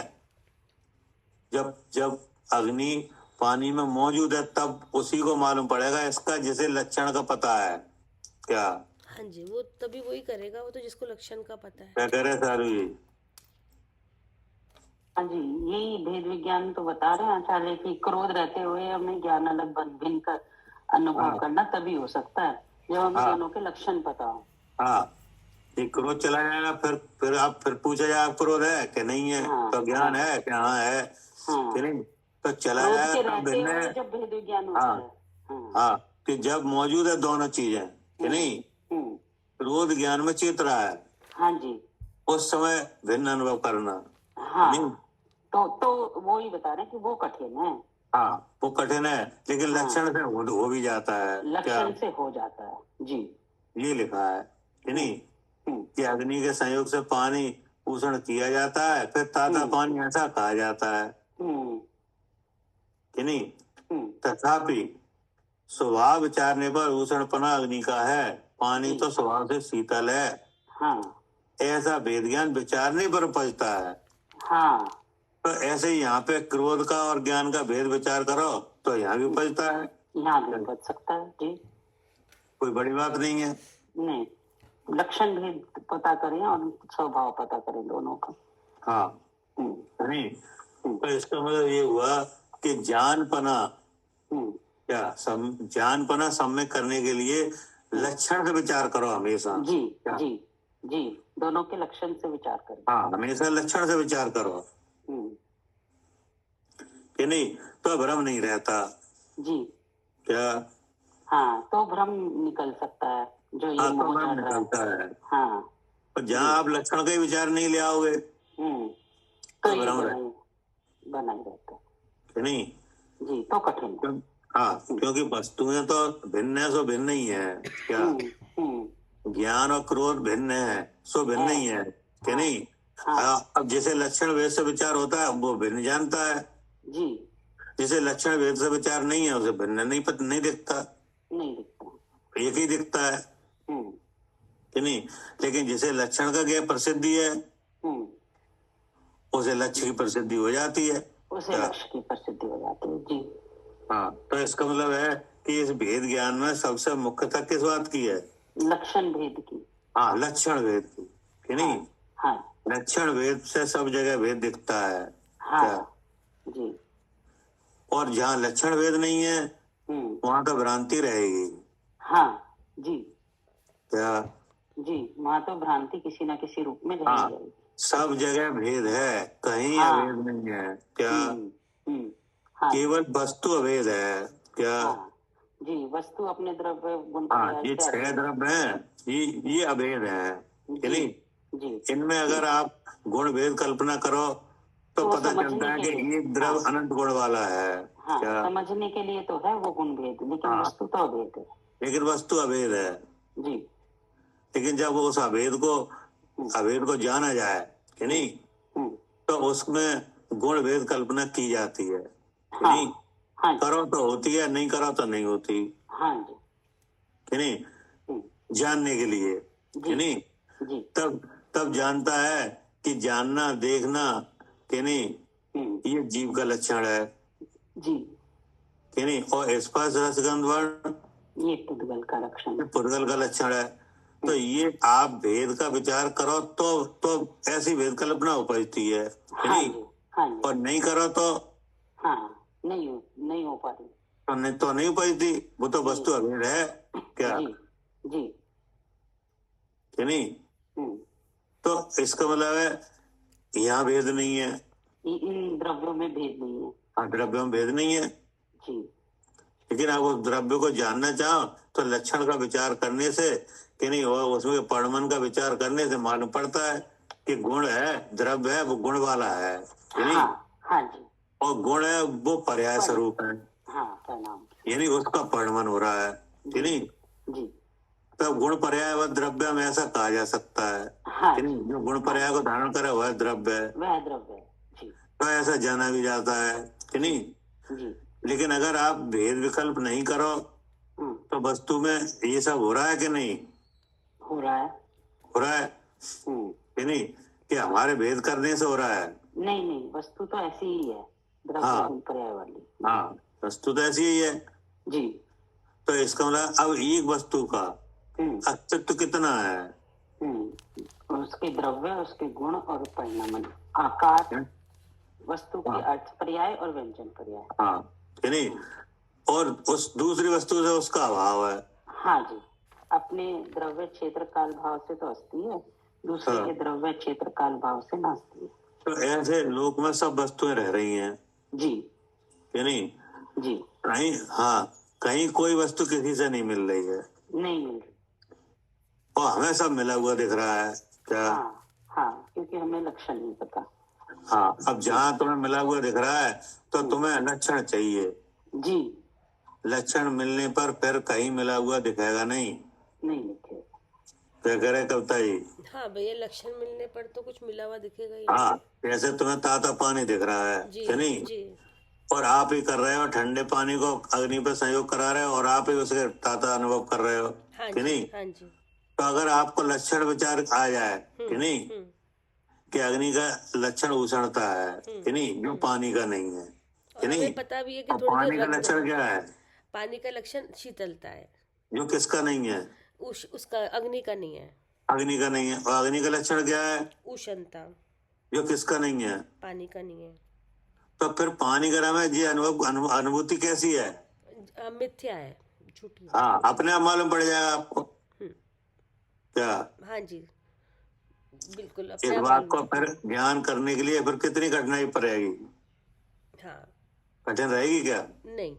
जब जब अग्नि पानी में मौजूद है तब उसी को मालूम पड़ेगा इसका, जिसे लक्षण का पता है। क्या हाँ जी, वो तभी वही करेगा, वो तो जिसको लक्षण का पता है। क्या कह रहे सारू जी? हाँ जी, यही भेद विज्ञान तो बता रहे हैं आचार्य की, क्रोध रहते हुए हमें ज्ञान अलग भिन्न कर अनुभव हाँ करना तभी हो सकता है जब हमें हाँ दोनों के लक्षण पता हो। हाँ, ये क्रोध चला जाएगा, फिर पूछा जाए क्रोध है कि नहीं है, हाँ, तो ज्ञान है कि हाँ है हाँ, कि नहीं, तो चला क्रोध के जाएगा तब रहते भिन्न हुए है। जब भेद विज्ञान होता हाँ है। हाँ, हाँ, कि जब मौजूद है दोनों चीजें कि नहीं, हम्म, क्रोध ज्ञान में चित रहा है, हाँ जी, उस समय भिन्न अनुभव करना हाँ, नहीं। तो वो ही बता रहे हैं कि वो कठिन है, हाँ, वो कठिन है, लेकिन हाँ, लक्षण से हो भी जाता है। क्या लक्षण से हो जाता है जी। ये लिखा है कि नहीं हम्म, कि अग्नि के संयोग से पानी उष्ण किया जाता है, फिर ताता पानी ऐसा कहा जाता है हम्म, कि नहीं? हम्म, तथापि स्वभाव विचारने पर उष्णपना अग्नि का है, पानी तो स्वभाव से शीतल है, हाँ, ऐसा वेद ज्ञान विचारने पर उपजता है। हाँ, तो ऐसे ही यहाँ पे क्रोध का और ज्ञान का भेद विचार करो तो यहाँ भी उपजता है, यहाँ भी बच सकता है जी। कोई बड़ी बात नहीं है। नहीं, लक्षण भेद पता करें और स्वभाव पता करें दोनों का। हाँ हम्म, नहीं, तो इसका मतलब ये हुआ कि जानपना जानपना सम्यक करने के लिए लक्षण का विचार करो हमेशा। जी क्या? जी जी, दोनों के लक्षण से विचार करें। हाँ, हमेशा लक्षण से विचार करो हम्म, कि नहीं, तो भ्रम नहीं रहता। जी क्या? हाँ, तो भ्रम निकल सकता है जो ये हाँ, तो मोह भ्रम चढ़ रहा है। निकलता है। हाँ, और जहाँ आप लक्षण का ही विचार नहीं ले आओगे तो तो ये भ्रम बना ही रहता है कि नहीं? जी, तो कठिन है। हाँ, क्योंकि वस्तुएं तो भिन्न है, सो भिन्न ही है। क्या? हम्म, ज्ञान और क्रोध भिन्न है, सो भिन्न ही है कि नहीं? हाँ, अब जैसे लक्षण भेद से विचार होता है वो भिन्न जानता है, जी, जिसे लक्षण भेद से विचार नहीं है उसे भिन्न नहीं दिखता, नहीं दिखता। एक ही दिखता है हम्म, कि नहीं? लेकिन जिसे लक्षण का ज्ञान प्रसिद्धि है हम्म, उसे लक्ष्य की प्रसिद्धि हो जाती है। उसे लक्ष्य की प्रसिद्धि हो जाती है। जी हाँ, तो इसका मतलब है कि इस भेद ज्ञान में सबसे मुख्यतः किस बात की है? लक्षण भेद की। हाँ, लक्षण भेद की, कि नहीं? हाँ लक्षण भेद से सब जगह भेद दिखता है। हाँ क्या? जी। और जहाँ लक्षण भेद नहीं है वहां तो भ्रांति रहेगी। हाँ जी। क्या? जी, वहाँ तो भ्रांति किसी न किसी रूप में हाँ, रहेगी। सब जगह भेद है, कहीं हाँ। अभेद नहीं है। क्या? हाँ केवल वस्तु अभेद है। क्या? हाँ जी, वस्तु अपने द्रव्य गुण हाँ, पर्याय ये से 6 अभेद। द्रव्य हैं, ये अभेद है, कि जी नहीं? जी। इनमें अगर आप गुण भेद कल्पना करो तो तो पता समझने चलता है के कि लिए, एक द्रव्य अनंत गुण वाला है। हाँ, क्या? समझने के लिए तो है वो गुण भेद, लेकिन हाँ। वस्तु तो अभेद है। लेकिन वस्तु अभेद है। जी लेकिन जब उस अभेद को जाना जाए, कि नहीं, तो उसमें गुण भेद कल्पना की जाती है, कि हाँ। नहीं? हाँ जी। करो तो होती है, नहीं करो तो नहीं होती, हाँ जी। कि नहीं? जानने के लिए, कि नहीं? जी तब जानता है कि जानना देखना, कि नहीं, ये जीव का लक्षण है, जी। कि नहीं? और स्पर्श रसगंध वर्ण ये पुद्गल का लक्षण ये है। पुद्गल का लक्षण है। तो ये आप भेद का विचार करो तो ऐसी भेद कल्पना उपजती है, कि हाँ नहीं? जी। हाँ जी। और नहीं करो तो हाँ, नहीं हो पाती। तो नहीं उपजती, वो तो वस्तु अभेद है। क्या? जी जी। कि नहीं? तो इसका मतलब है यहाँ भेद नहीं है, इन द्रव्यों में भेद नहीं है। हाँ, द्रव्यों में भेद नहीं है। जी लेकिन आप उस द्रव्य को जानना चाहो तो लक्षण का विचार करने से, कि नहीं, और उसमें परमन का विचार करने से मालूम पड़ता है कि गुण है, द्रव्य है, वो गुण वाला है, कि नहीं? हाँ जी। और गुण है वो पर्याय स्वरूप है, हाँ, परिणाम। यानी उसका परिणमन हो रहा है, कि नहीं? जी तब गुण पर्याय व द्रव्य में ऐसा कहा जा सकता है, हाँ कि नहीं? जो गुण पर्याय को धारण करे वह द्रव्य है, वह द्रव्य है। जी तो ऐसा जाना भी जाता है, कि नहीं? जी। लेकिन अगर आप भेद विकल्प नहीं करो तो वस्तु में ये सब हो रहा है, कि नहीं? हो रहा है। हो रहा है, कि नहीं? कि हमारे भेद करने से हो रहा है? नहीं, वस्तु तो ऐसी ही है, द्रव्य हाँ। गुण पर्याय वाली। हाँ, वस्तु तो ऐसी ही है। जी। तो इसका मतलब अब एक वस्तु का अस्तित्व कितना है? उसके द्रव्य, उसके गुण और परिणाम, आकार, वस्तु के अर्थ पर्याय और व्यंजन पर्याय। हाँ, कि नहीं? और उस दूसरी वस्तु से उसका अभाव है। हाँ जी, अपने द्रव्य क्षेत्र काल भाव से तो अस्ति है, दूसरे हाँ। के द्रव्य क्षेत्र काल भाव से नास्ति है। तो ऐसे लोक में सब वस्तुएं रह रही हैं, जी कि नहीं? जी। कहीं कोई वस्तु किसी से नहीं मिल रही है, नहीं मिल रही। और हमें सब मिला हुआ दिख रहा है। क्या? हाँ, क्योंकि हमें लक्षण नहीं पता। हाँ, अब जहाँ तुम्हें मिला हुआ दिख रहा है तो तुम्हें लक्षण चाहिए। जी। लक्षण मिलने पर फिर कहीं मिला हुआ दिखेगा नहीं दिखेगा। क्या कह रहे कविता जी? हाँ भैया, लक्षण मिलने पर तो कुछ मिला हुआ दिखेगा ही। हाँ, जैसे तुम्हें ताता पानी दिख रहा है, जी कि नहीं? जी। और आप ही कर रहे हो, ठंडे पानी को अग्नि पर संयोग करा रहे हो और आप ही उसके ताता अनुभव कर रहे हो, हाँ कि जी, नहीं? हाँ जी। तो अगर आपको लक्षण विचार आ जाए, कि नहीं, कि अग्नि का लक्षण उष्णता है, कि नहीं, जो पानी का नहीं है, कि और नहीं? हमें पता भी है कि और थोड़ी पानी देर का रख दो। लक्षण क्या है? पानी का लक्षण शीतलता है, जो किसका नहीं है? उसका अग्नि का नहीं है। अग्नि का नहीं है। और अग्नि का लक्षण क्या है? उष्णता, जो किसका नहीं है? पानी का नहीं है। तो फिर पानी गर्म है, ये अनुभूति कैसी है? मिथ्या है, झूठी है। हाँ, अपने आप मालूम पड़ जाएगा आपको। क्या? हाँ जी, बिल्कुल। इस बात को फिर ज्ञान करने के लिए फिर कितनी कठिनाई पड़ेगी? हाँ, कठिन रहेगी क्या? नहीं,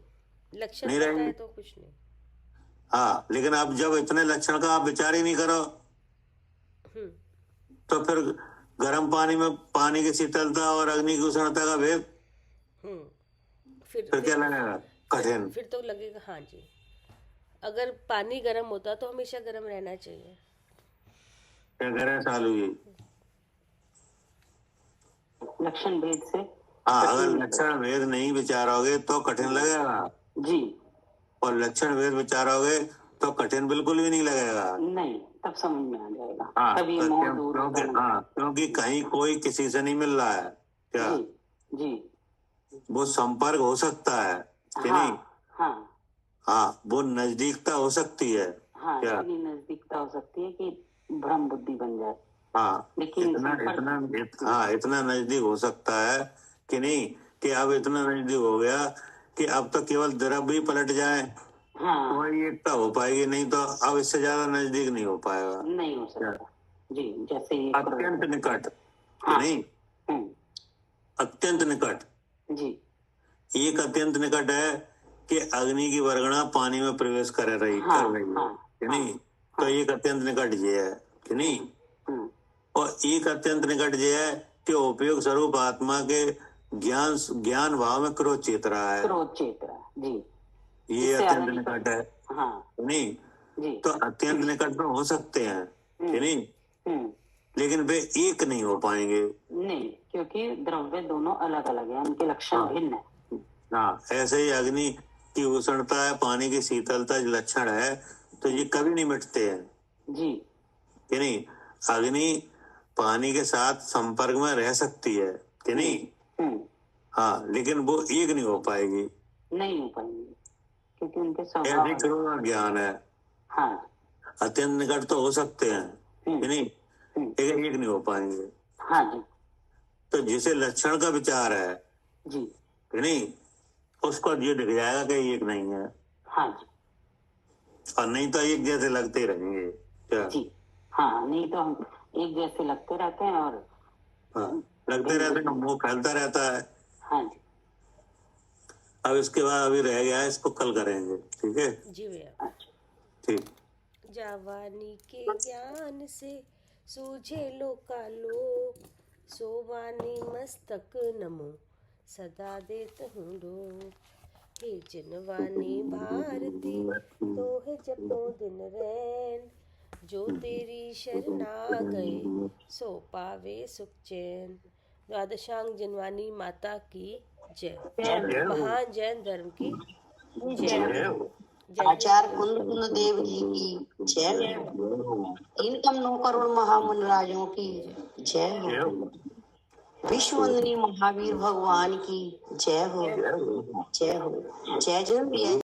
लक्षण नहीं पता रहेगी। है तो कुछ नहीं। हाँ, लेकिन आप जब इतने लक्षण का आप विचार ही नहीं करो तो फिर गर्म पानी में पानी की शीतलता और अग्नि की उष्णता का भेद फिर क्या लगेगा? कठिन। फिर तो लगेगा। हाँ जी, अगर पानी गर्म होता तो हमेशा गर्म रहना चाहिए। क्या कह रहे हैं सालू जी? लक्षण भेद से। हाँ, अगर लक्षण भेद नहीं विचारोगे तो कठिन लगेगा जी। और लक्षण भेद विचारोगे तो कठिन बिल्कुल भी नहीं लगेगा। नहीं, तब समझ में आ जाएगा। हाँ, तब ये मोह दूर होगा। क्योंकि कहीं कोई किसी से नहीं मिल रहा है। क्या जी जी वो संपर्क हो सकता है कि नहीं? हाँ हाँ, वो नजदीकता हो सकती है हाँ, क्या? इतनी नजदीकता हो सकती है कि भ्रम बुद्धि बन जाए, हाँ, लेकिन इतना नजदीक हो सकता है कि नहीं, कि अब इतना नजदीक हो गया कि अब तो केवल द्रव्य ही पलट जाए हाँ तो वही एकता हो पाएगी, नहीं तो अब इससे ज्यादा नजदीक नहीं हो पाएगा। नहीं हो सकता जी, जैसे ये अत्यंत निकट कि हाँ। नहीं, अत्यंत निकट। जी एक अत्यंत निकट है कि अग्नि की वर्गणा पानी में प्रवेश कर रही है कि नहीं, तो एक अत्यंत निकट ये है कि नहीं। और एक अत्यंत निकट ये है कि उपयोग स्वरूप आत्मा के ज्ञान भाव में क्रोध चेत रहा है, जी, ये अत्यंत निकट है हाँ नहीं। जी तो अत्यंत निकट में हो सकते हैं कि नहीं, लेकिन वे एक नहीं हो पाएंगे। नहीं, क्योंकि द्रव्य दोनों अलग अलग है, उनके लक्षण भिन्न है। हाँ, ऐसे ही अग्नि की उष्णता है, पानी की शीतलता जो लक्षण है, तो ये कभी नहीं मिटते हैं जी कि नहीं। अग्नि पानी के साथ संपर्क में रह सकती है कि नहीं, हाँ, लेकिन वो एक नहीं हो पाएगी, नहीं हो पाएंगे, क्योंकि उनके ऐसे स्वभाव करोड़ ज्ञान है। हाँ अत्यंत निकट तो हो सकते हैं कि नहीं, लेकिन एक नहीं हो पाएंगे। हाँ जी तो जिसे लक्षण का विचार है जी कि नहीं, उसको ये दिख जाएगा कि एक नहीं है, हाँ जी और नहीं तो एक जैसे लगते रहेंगे क्या। जी हाँ, नहीं तो हम एक जैसे लगते रहते हैं और हाँ, लगते रहते हैं, मुंह फैलता रहता है। हाँ जी अब इसके बाद अभी रह गया है, इसको कल करेंगे, ठीक है? जी भैया। ठीक। जवानी के ज्ञान से सूझे लोकालोक, सोवानी मस्तक नमो सदा देत हूँ डोक। हे जनवानी भारती तो है जपो दिन रैन, जो तेरी शरणा गए सो पावे सुख चैन। द्वादशांग जनवानी माता की जय। महान जैन धर्म की जय। आचार्य कुंद देव जी की जय हो। 3 करोड़ महामुनि राजों की जय हो। विश्ववंदनीय महावीर भगवान की जय हो। जय हो। जय जय भैया।